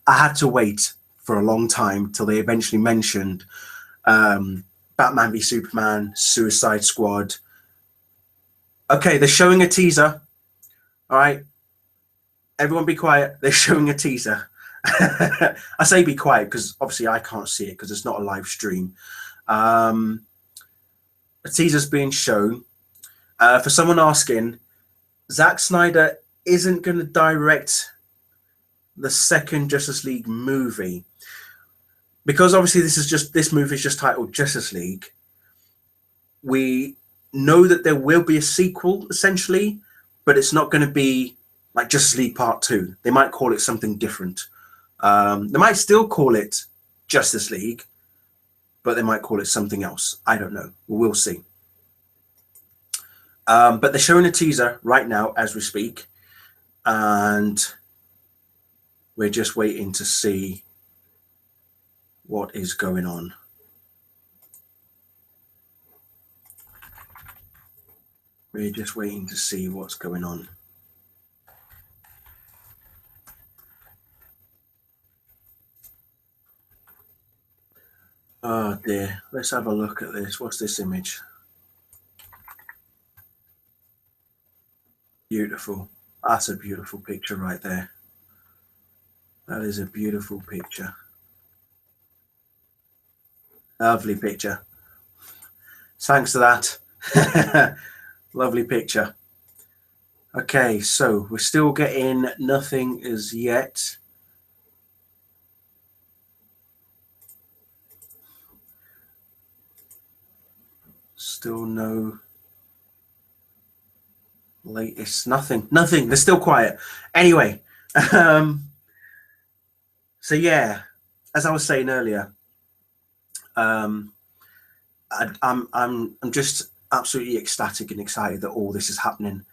I had to wait for a long time till they eventually mentioned Batman v Superman, Suicide Squad. Okay, they're showing a teaser. All right, everyone be quiet. They're showing a teaser. I say be quiet because obviously I can't see it because it's not a live stream. A teaser's being shown. For someone asking, Zack Snyder isn't going to direct the second Justice League movie, because obviously this movie is just titled Justice League. We know that there will be a sequel essentially, but it's not going to be like Justice League Part 2. They might call it something different. They might still call it Justice League, but they might call it something else. I don't know. We'll see. But they're showing a teaser right now as we speak, and we're just waiting to see what is going on. We're just waiting to see what's going on. Oh dear. Let's have a look at this. What's this image? Beautiful. That's a beautiful picture right there. That is a beautiful picture. Lovely picture. Thanks to that. Lovely picture. Okay, so we're still getting nothing as yet. Still no latest. Nothing. They're still quiet. Anyway, so yeah, as I was saying earlier, I'm just absolutely ecstatic and excited that all this is happening,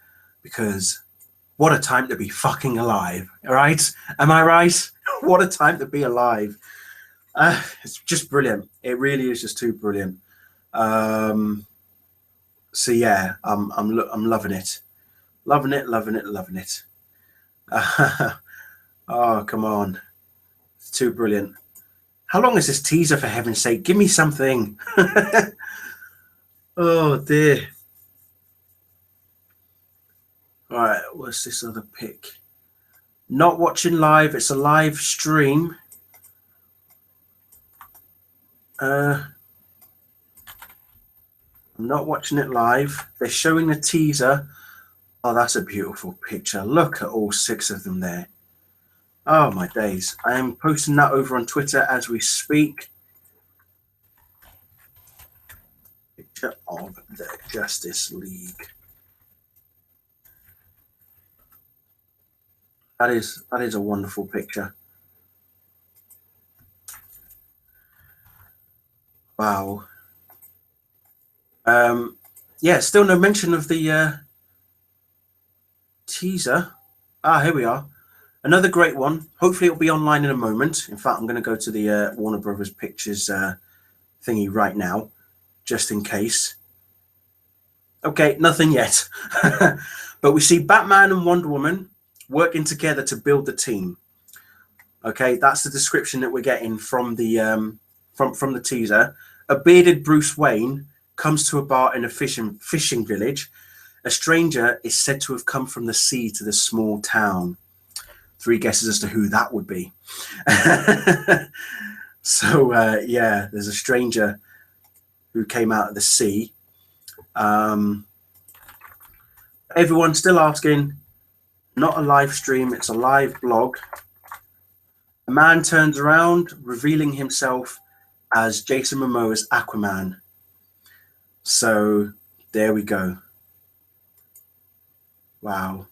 because what a time to be fucking alive, all right? Am I right? What a time to be alive. It's just brilliant. It really is just too brilliant. So yeah, I'm loving it. Loving it. Oh, come on. It's too brilliant. How long is this teaser, for heaven's sake? Give me something. Oh, dear. All right, what's this other pic? Not watching live. It's a live stream. I'm not watching it live. They're showing the teaser. Oh, that's a beautiful picture. Look at all 6 of them there. Oh, my days. I am posting that over on Twitter as we speak. Picture of the Justice League. That is a wonderful picture. Wow. Yeah, still no mention of the teaser. Ah, here we are. Another great one. Hopefully it'll be online in a moment. In fact, I'm going to go to the Warner Brothers Pictures thingy right now, just in case. Okay, nothing yet. But we see Batman and Wonder Woman working together to build the team. Okay, that's the description that we're getting from the from the teaser. A bearded Bruce Wayne comes to a bar in a fishing village. A stranger is said to have come from the sea to the small town. 3 guesses as to who that would be. So yeah, there's a stranger who came out of the sea. Everyone's still asking. Not a live stream, it's a live blog. A man turns around, revealing himself as Jason Momoa's Aquaman. So there we go. Wow.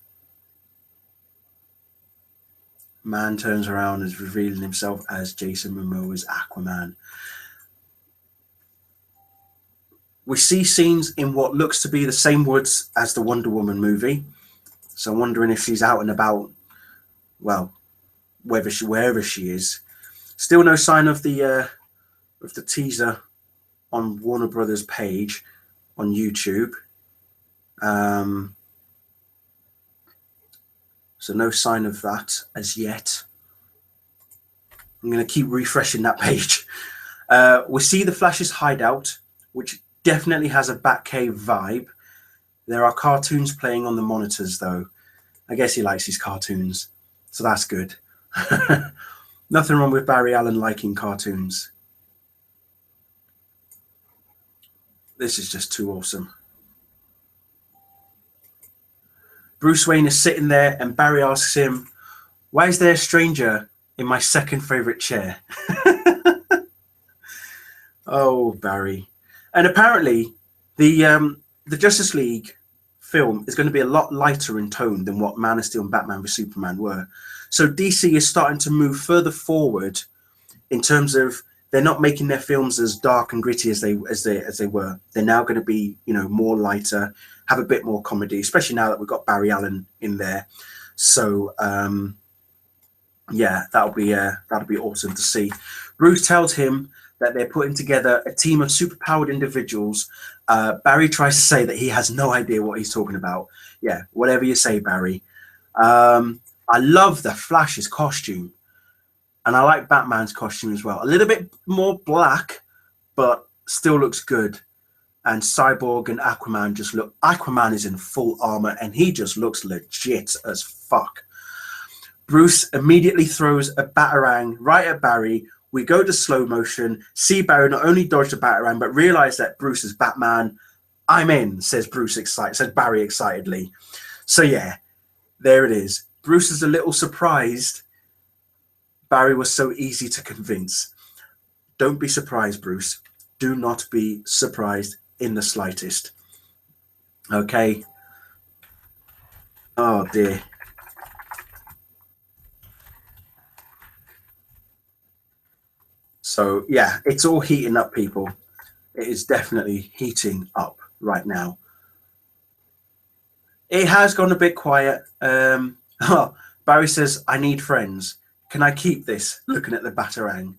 Man turns around and is revealing himself as Jason Momoa's Aquaman. We see scenes in what looks to be the same woods as the Wonder Woman movie. So I'm wondering if she's out and about, well, wherever she is. Still no sign of the teaser on Warner Brothers page on YouTube. So no sign of that as yet. I'm going to keep refreshing that page. We see the Flash's hideout, which definitely has a Batcave vibe. There are cartoons playing on the monitors, though. I guess he likes his cartoons, so that's good. Nothing wrong with Barry Allen liking cartoons. This is just too awesome. Bruce Wayne is sitting there and Barry asks him, "Why is there a stranger in my second favorite chair?" Oh, Barry. And apparently the Justice League film is going to be a lot lighter in tone than what Man of Steel and Batman v Superman were. So DC is starting to move further forward in terms of they're not making their films as dark and gritty as they were. They're now going to be, you know, more lighter, have a bit more comedy, especially now that we've got Barry Allen in there. So yeah, that'll be awesome to see. Bruce tells him that they're putting together a team of superpowered individuals. Barry tries to say that he has no idea what he's talking about. Yeah, whatever you say, Barry. I love the Flash's costume. And I like Batman's costume as well. A little bit more black, but still looks good. And Cyborg and Aquaman just look... Aquaman is in full armor, and he just looks legit as fuck. Bruce immediately throws a Batarang right at Barry. We go to slow motion, see Barry not only dodge the Batarang, but realize that Bruce is Batman. "I'm in," says Barry excitedly. So yeah, there it is. Bruce is a little surprised Barry was so easy to convince. Don't be surprised, Bruce. Do not be surprised in the slightest. Okay. Oh dear. So yeah, it's all heating up, people. It is definitely heating up right now. It has gone a bit quiet. Barry says, "I need friends. Can I keep this?" Looking at the Batarang.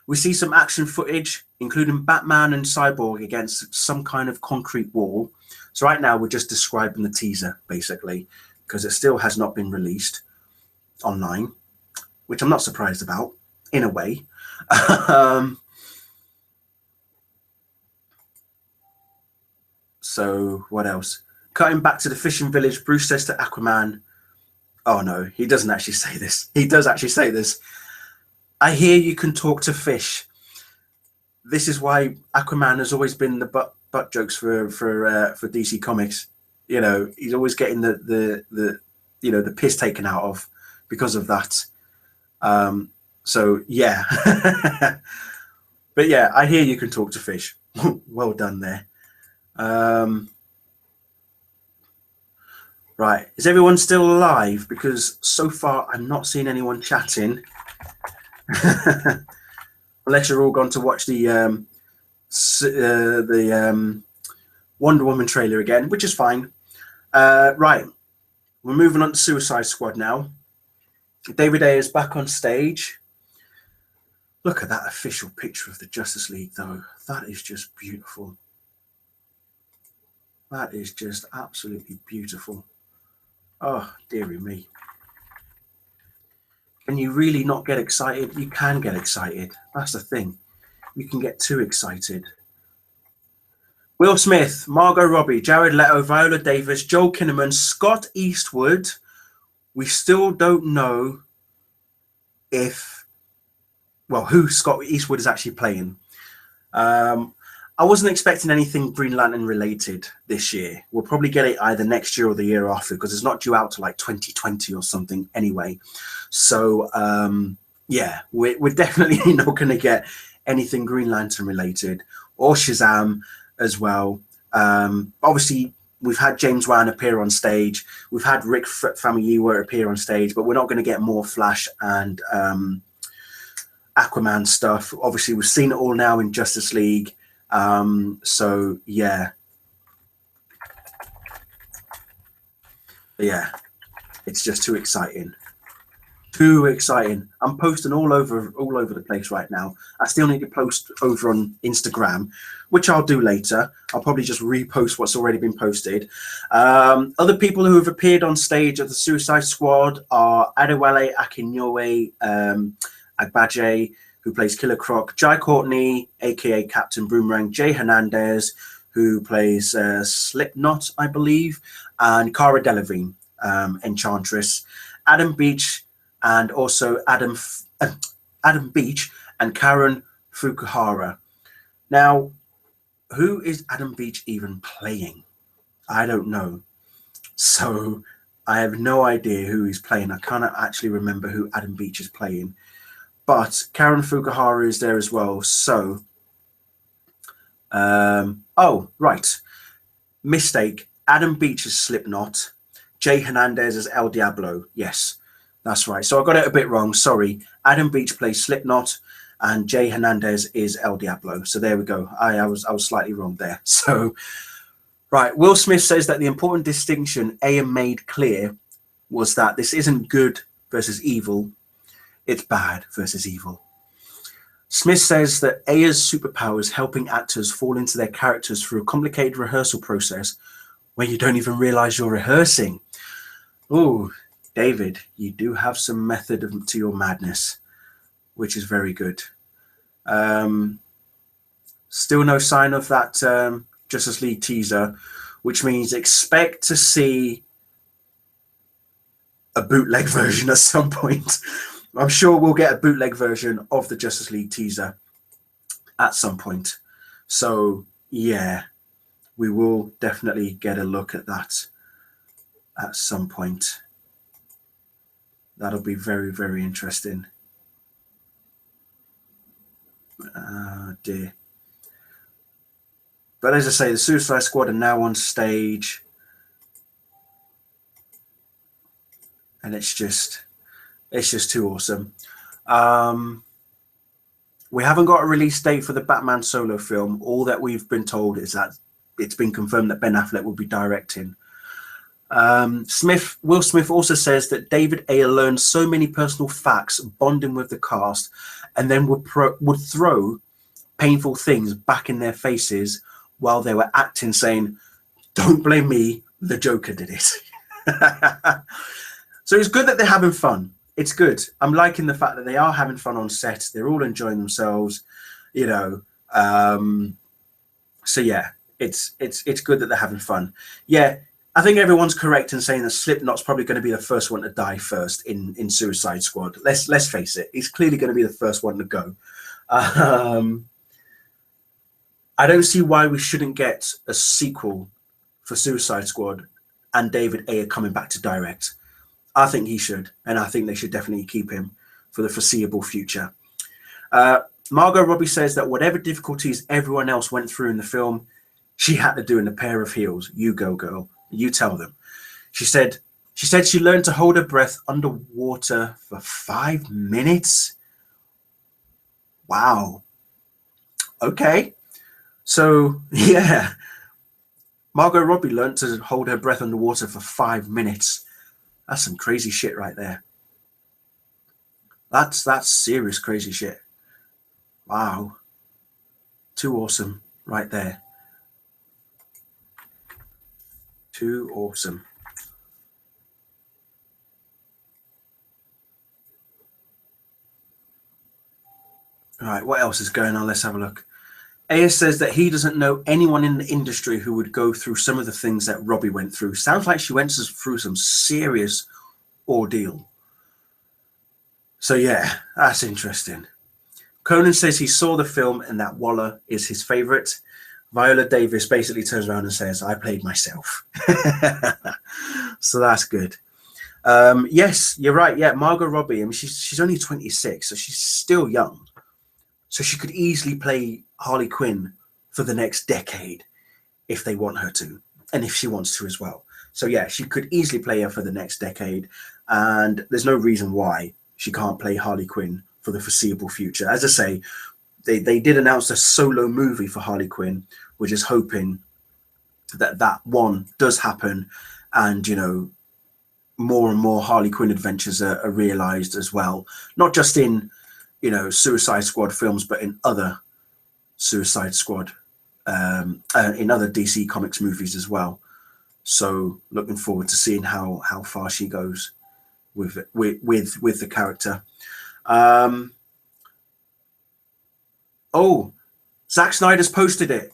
We see some action footage, including Batman and Cyborg against some kind of concrete wall. So right now we're just describing the teaser, basically, because it still has not been released online. which I'm not surprised about in a way. So what else? Cutting back to the fishing village, Bruce says to Aquaman, oh no, he doesn't actually say this. He does actually say this. I hear you can talk to fish. This is why Aquaman has always been the butt jokes for DC Comics. You know, he's always getting the piss taken out of because of that. So yeah. But yeah, I hear you can talk to fish. Well done there. Right, is everyone still alive? Because so far I'm not seeing anyone chatting. Unless you're all gone to watch the Wonder Woman trailer again, which is fine. Right, we're moving on to Suicide Squad now. David Ayer is back on stage. Look at that official picture of the Justice League, though. That is just beautiful. That is just absolutely beautiful. Oh, dearie me. Can you really not get excited? You can get excited. That's the thing. You can get too excited. Will Smith, Margot Robbie, Jared Leto, Viola Davis, Joel Kinnaman, Scott Eastwood. We still don't know who Scott Eastwood is actually playing. I wasn't expecting anything Green Lantern related this year. We'll probably get it either next year or the year after, because it's not due out to like 2020 or something anyway. So yeah, we're definitely not going to get anything Green Lantern related, or Shazam as well. Obviously, we've had James Wan appear on stage. We've had Rick Famuyiwa appear on stage, but we're not going to get more Flash and Aquaman stuff. Obviously, we've seen it all now in Justice League. So yeah, it's just too exciting. Too exciting. I'm posting all over the place right now. I still need to post over on Instagram, which I'll do later. I'll probably just repost what's already been posted. Other people who have appeared on stage of the Suicide Squad are Adewale Akinyowe Agbaje, who plays Killer Croc, Jai Courtney, aka Captain Boomerang, Jay Hernandez, who plays Slipknot, I believe, and Cara Delevingne, Enchantress, Adam Beach, and also Adam Beach and Karen Fukuhara. Now, who is Adam Beach even playing? I don't know. So I have no idea who he's playing. I cannot actually remember who Adam Beach is playing. But Karen Fukuhara is there as well. So, oh, right. Mistake. Adam Beach is Slipknot. Jay Hernandez is El Diablo. Yes, that's right. So I got it a bit wrong. Sorry. Adam Beach plays Slipknot and Jay Hernandez is El Diablo. So there we go. I was slightly wrong there. So, right. Will Smith says that the important distinction Ayer made clear was that this isn't good versus evil. It's bad versus evil. Smith says that Ayer's superpower is helping actors fall into their characters through a complicated rehearsal process where you don't even realize you're rehearsing. Oh, David, you do have some method to your madness, which is very good. Still no sign of that Justice League teaser, which means expect to see a bootleg version at some point. I'm sure we'll get a bootleg version of the Justice League teaser at some point. So, yeah, we will definitely get a look at that at some point. That'll be very, very interesting. Dear. But as I say, the Suicide Squad are now on stage. And it's just too awesome. We haven't got a release date for the Batman solo film. All that we've been told is that it's been confirmed that Ben Affleck will be directing. Will Smith also says that David Ayer learned so many personal facts bonding with the cast and then would throw painful things back in their faces while they were acting, saying, "Don't blame me, the Joker did it." So it's good that they're having fun. it's good. I'm liking the fact that they are having fun on set. They're all enjoying themselves, you know. So yeah, it's good that they're having fun. Yeah, I think everyone's correct in saying that Slipknot's probably going to be the first one to die first in Suicide Squad. Let's face it, he's clearly going to be the first one to go. I don't see why we shouldn't get a sequel for Suicide Squad and David Ayer coming back to direct. I think he should, and I think they should definitely keep him for the foreseeable future. Margot Robbie says that whatever difficulties everyone else went through in the film, she had to do in a pair of heels. You go, girl. You tell them. She said she learned to hold her breath underwater for 5 minutes. Wow. Okay. So, yeah. Margot Robbie learned to hold her breath underwater for 5 minutes. That's some crazy shit right there. That's serious crazy shit. Wow. Too awesome right there. Too awesome. All right, what else is going on? Let's have a look. AS says that he doesn't know anyone in the industry who would go through some of the things that Robbie went through. Sounds like she went through some serious ordeal. So yeah, that's interesting. Conan says he saw the film and that Waller is his favorite. Viola Davis basically turns around and says, I played myself. So that's good. Yes, you're right. Yeah, Margot Robbie, I mean, she's only 26, so she's still young. So she could easily play Harley Quinn for the next decade if they want her to, and if she wants to as well. So yeah, she could easily play her for the next decade, and there's no reason why she can't play Harley Quinn for the foreseeable future. As I say, they did announce a solo movie for Harley Quinn. We're just hoping that one does happen, and you know, more and more Harley Quinn adventures are realized as well, not just in, you know, Suicide Squad films, but in other Suicide Squad, in other DC Comics movies as well. So looking forward to seeing how far she goes with the character. Oh, Zack Snyder's posted it.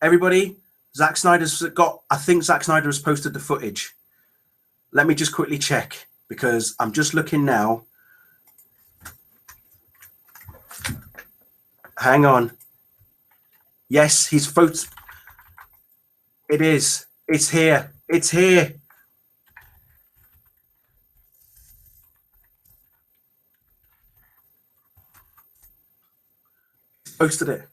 Everybody, Zack Snyder's got. I think Zack Snyder has posted the footage. Let me just quickly check because I'm just looking now. Hang on. Yes, he's photo. It is. It's here. It's here. He's posted it.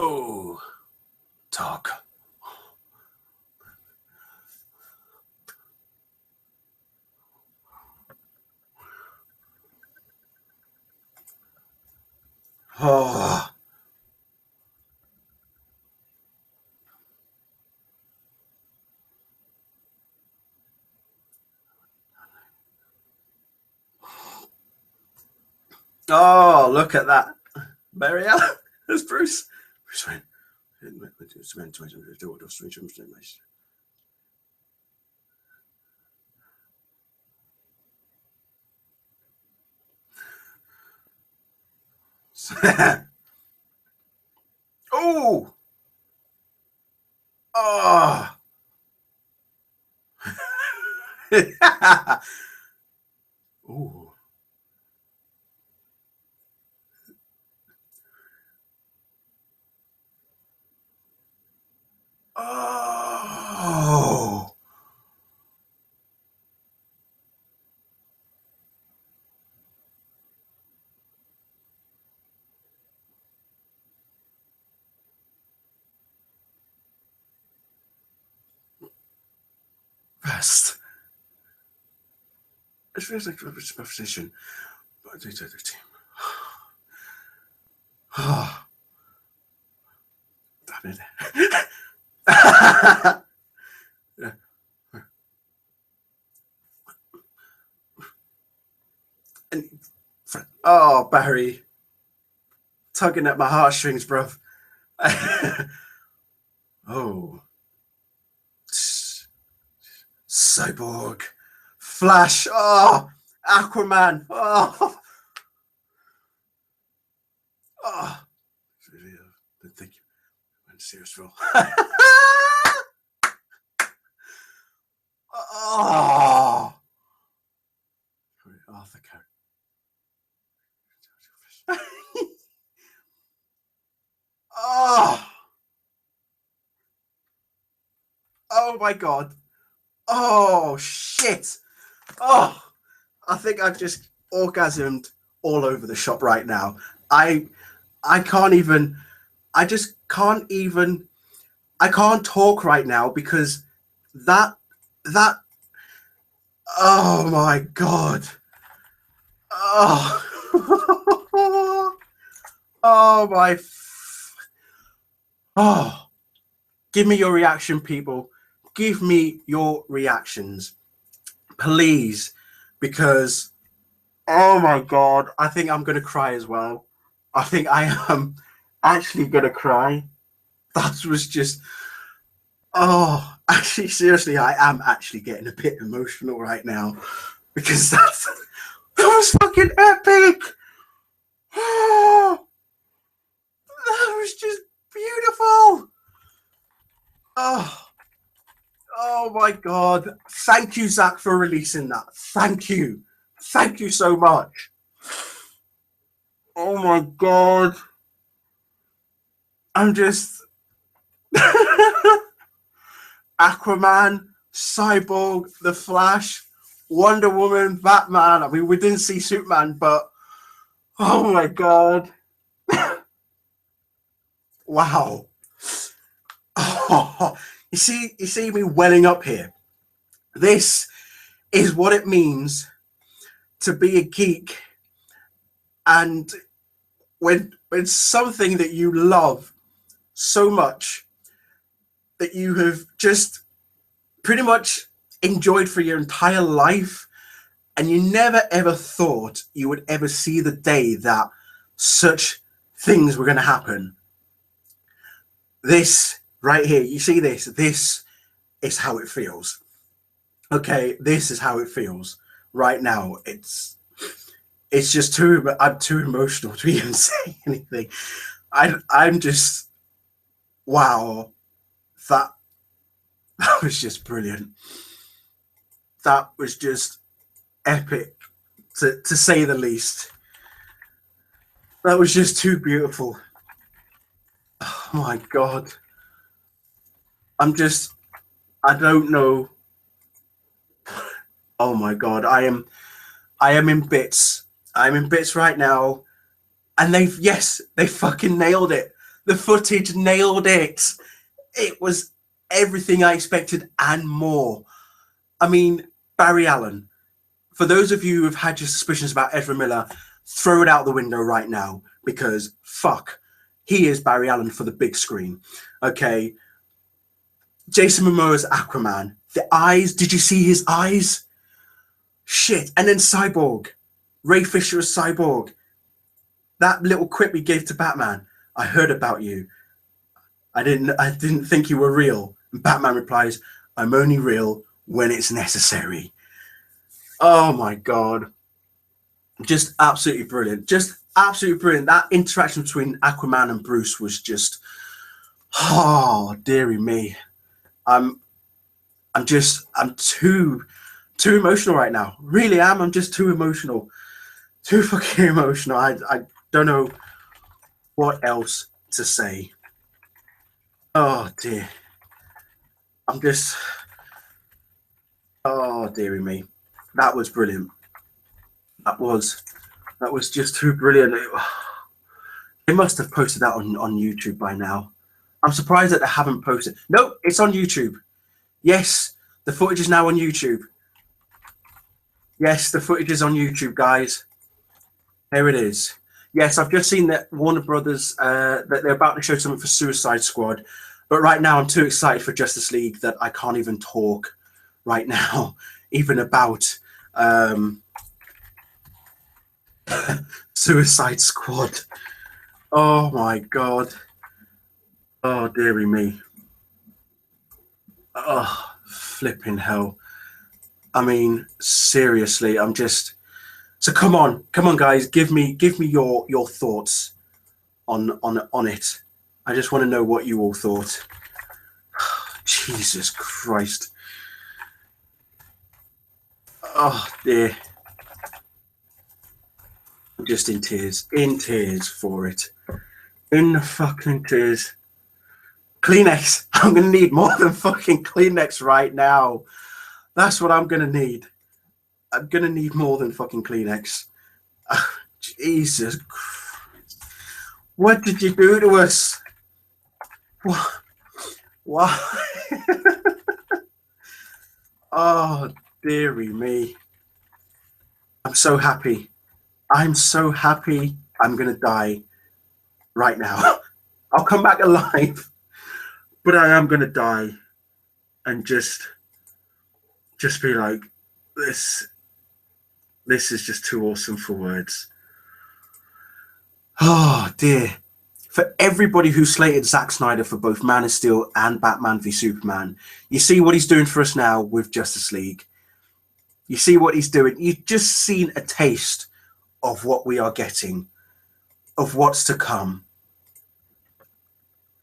Oh, talk. Oh. Oh, look at that. Marielle. There's Bruce. Bruce Wayne. Oh. Oh. Ooh. Oh. Best. It feels like a position. But they did the team. Oh. Damn it. Yeah. And, oh, Barry. Tugging at my heartstrings, bruv. Oh, Cyborg, Flash, oh, Aquaman, oh, oh. Thank you. Serious role. Oh, Arthur Coe. Oh, oh my God. Oh shit. Oh, I think I've just orgasmed all over the shop right now. I I can't even. I just can't even. I can't talk right now because that that. Oh my God. Oh. Oh my. Oh. Give me your reaction, people. Give me your reactions, please, because oh my God, I think I'm gonna cry as well. I think I am actually gonna cry. That was just oh, actually, seriously, I am actually getting a bit emotional right now because that was fucking epic. Oh, that was just beautiful. Oh, oh my God! Thank you, Zach, for releasing that. Thank you so much. Oh my God, I'm just Aquaman, Cyborg, The Flash, Wonder Woman, Batman. I mean, we didn't see Superman, but oh my God. Wow. Oh, you see me welling up here. This is what it means to be a geek, and when something that you love so much that you have just pretty much enjoyed for your entire life, and you never ever thought you would ever see the day that such things were going to happen. This right here, you see this? This is how it feels. Okay, this is how it feels right now. It's just too. I'm too emotional to even say anything. I'm just wow. That that was just brilliant. That was just epic, to say the least. That was just too beautiful. Oh my God. I'm just. I don't know. Oh my God. I am in bits. I'm in bits right now. And they fucking nailed it. The footage nailed it. It was everything I expected and more. I mean, Barry Allen, for those of you who've had your suspicions about Ezra Miller, throw it out the window right now because fuck, he is Barry Allen for the big screen. Okay. Jason Momoa's Aquaman. The eyes, did you see his eyes? Shit. And then Cyborg. Ray Fisher as Cyborg. That little quip he gave to Batman. I heard about you. I didn't think you were real. And Batman replies, I'm only real when it's necessary. Oh my God. Just absolutely brilliant. Just absolutely brilliant. That interaction between Aquaman and Bruce was just oh dearie me. I'm I'm too emotional right now. Really am. I'm just too emotional. Too fucking emotional. I don't know what else to say. Oh dear. I'm just oh dearie me. That was brilliant. That was just too brilliant. They must have posted that on YouTube by now. I'm surprised that they haven't posted. No, it's on YouTube. Yes, the footage is now on YouTube. Yes, the footage is on YouTube, guys. There it is. Yes, I've just seen that Warner Brothers that they're about to show something for Suicide Squad, but right now I'm too excited for Justice League that I can't even talk right now, even about Suicide Squad. Oh my God. Oh, dearie me. Oh, flipping hell. I mean, seriously, I'm just. So come on, guys, give me your thoughts on it. I just want to know what you all thought. Jesus Christ. Oh dear. I'm just in tears for it. In the fucking tears. Kleenex. I'm gonna need more than fucking Kleenex right now. That's what I'm gonna need. I'm gonna need more than fucking Kleenex. Jesus Christ. What did you do to us? What? Why? Oh, dearie me. I'm so happy. I'm so happy I'm going to die right now. I'll come back alive, but I am going to die and just be like, this is just too awesome for words. Oh, dear. For everybody who slated Zack Snyder for both Man of Steel and Batman v Superman, you see what he's doing for us now with Justice League. You see what he's doing. You've just seen a taste of what we are getting, of what's to come.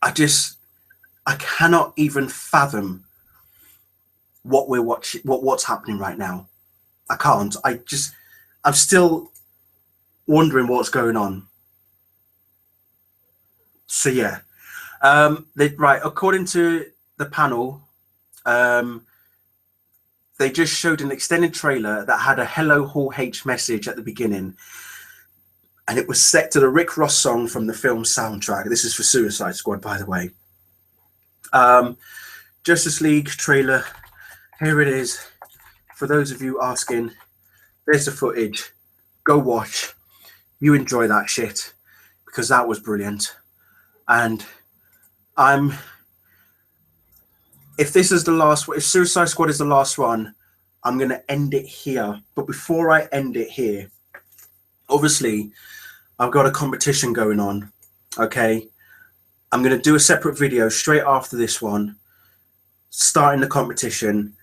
I cannot even fathom what we're watching, what's happening right now. I can't. I'm still wondering what's going on. So yeah, right. According to the panel, they just showed an extended trailer that had a "Hello Hall H" message at the beginning, and it was set to the Rick Ross song from the film soundtrack. This is for Suicide Squad, by the way. Justice League trailer. Here it is. For those of you asking, there's the footage. Go watch. You enjoy that shit, because that was brilliant. And if this is the last, if Suicide Squad is the last one, I'm going to end it here. But before I end it here, obviously, I've got a competition going on. Okay. I'm going to do a separate video straight after this one, starting the competition,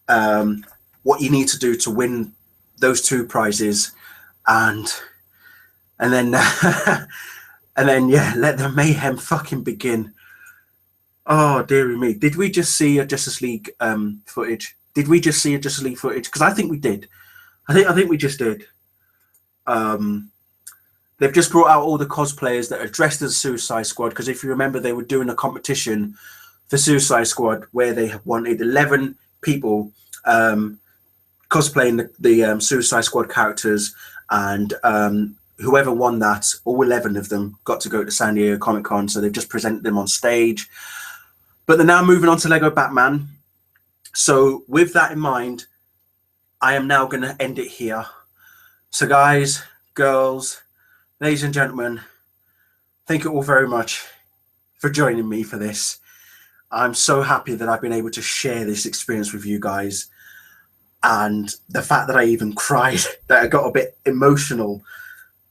what you need to do to win those two prizes, and then and then yeah, let the mayhem fucking begin. Oh dearie me, did we just see a Justice League footage? Did we just see a Justice League footage? Because I think we did. I think we just did. They've just brought out all the cosplayers that are dressed as Suicide Squad, because if you remember, they were doing a competition for Suicide Squad where they wanted 11 people cosplaying the Suicide Squad characters, and whoever won that, all 11 of them, got to go to San Diego Comic-Con, so they've just presented them on stage. But they're now moving on to Lego Batman. So with that in mind, I am now going to end it here. So guys, girls, ladies and gentlemen, thank you all very much for joining me for this. I'm so happy that I've been able to share this experience with you guys. And the fact that I even cried, that I got a bit emotional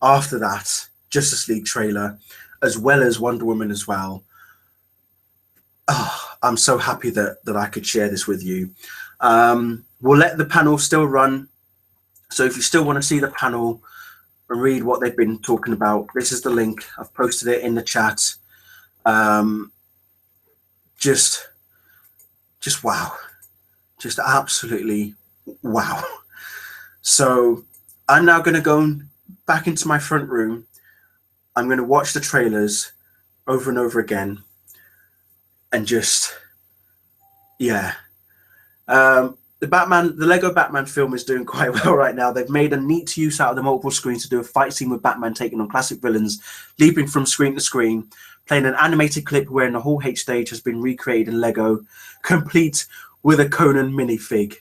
after that Justice League trailer, as well as Wonder Woman as well. Oh, I'm so happy that I could share this with you. We'll let the panel still run. So if you still want to see the panel and read what they've been talking about, this is the link. I've posted it in the chat. Just wow. Just absolutely wow. So I'm now going to go back into my front room. I'm going to watch the trailers over and over again. And just, yeah. The Lego Batman film is doing quite well right now. They've made a neat use out of the multiple screens to do a fight scene with Batman taking on classic villains, leaping from screen to screen, playing an animated clip wherein the whole H stage has been recreated in Lego, complete with a Conan minifig,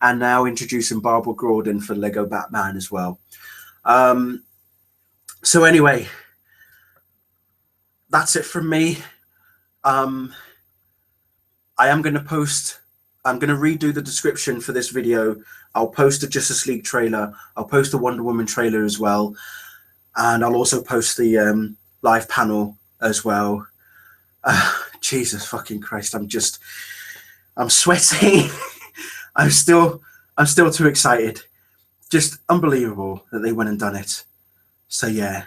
and now introducing Barbara Gordon for Lego Batman as well. So anyway, that's it from me. I am going to redo the description for this video. I'll post a Justice League trailer. I'll post a Wonder Woman trailer as well. And I'll also post the live panel as well. Jesus fucking Christ, I'm sweating. I'm still too excited. Just unbelievable that they went and done it. So yeah.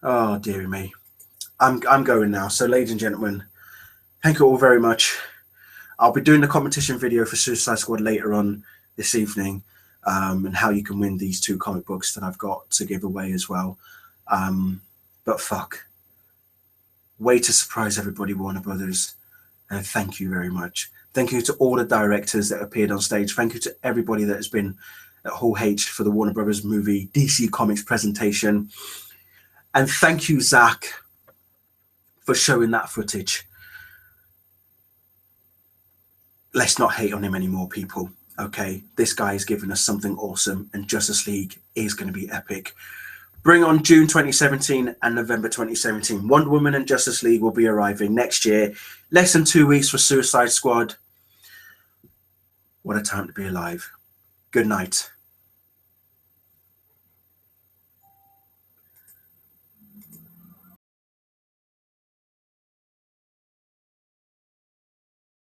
Oh dearie me. I'm going now. So ladies and gentlemen, thank you all very much. I'll be doing the competition video for Suicide Squad later on this evening, and how you can win these 2 comic books that I've got to give away as well. But fuck. Way to surprise everybody, Warner Brothers. And thank you very much. Thank you to all the directors that appeared on stage. Thank you to everybody that has been at Hall H for the Warner Brothers movie DC Comics presentation. And thank you, Zach, for showing that footage. Let's not hate on him anymore, people. Okay, this guy has given us something awesome, and Justice League is going to be epic. Bring on June 2017 and November 2017. Wonder Woman and Justice League will be arriving next year. Less than 2 weeks for Suicide Squad. What a time to be alive. Good night.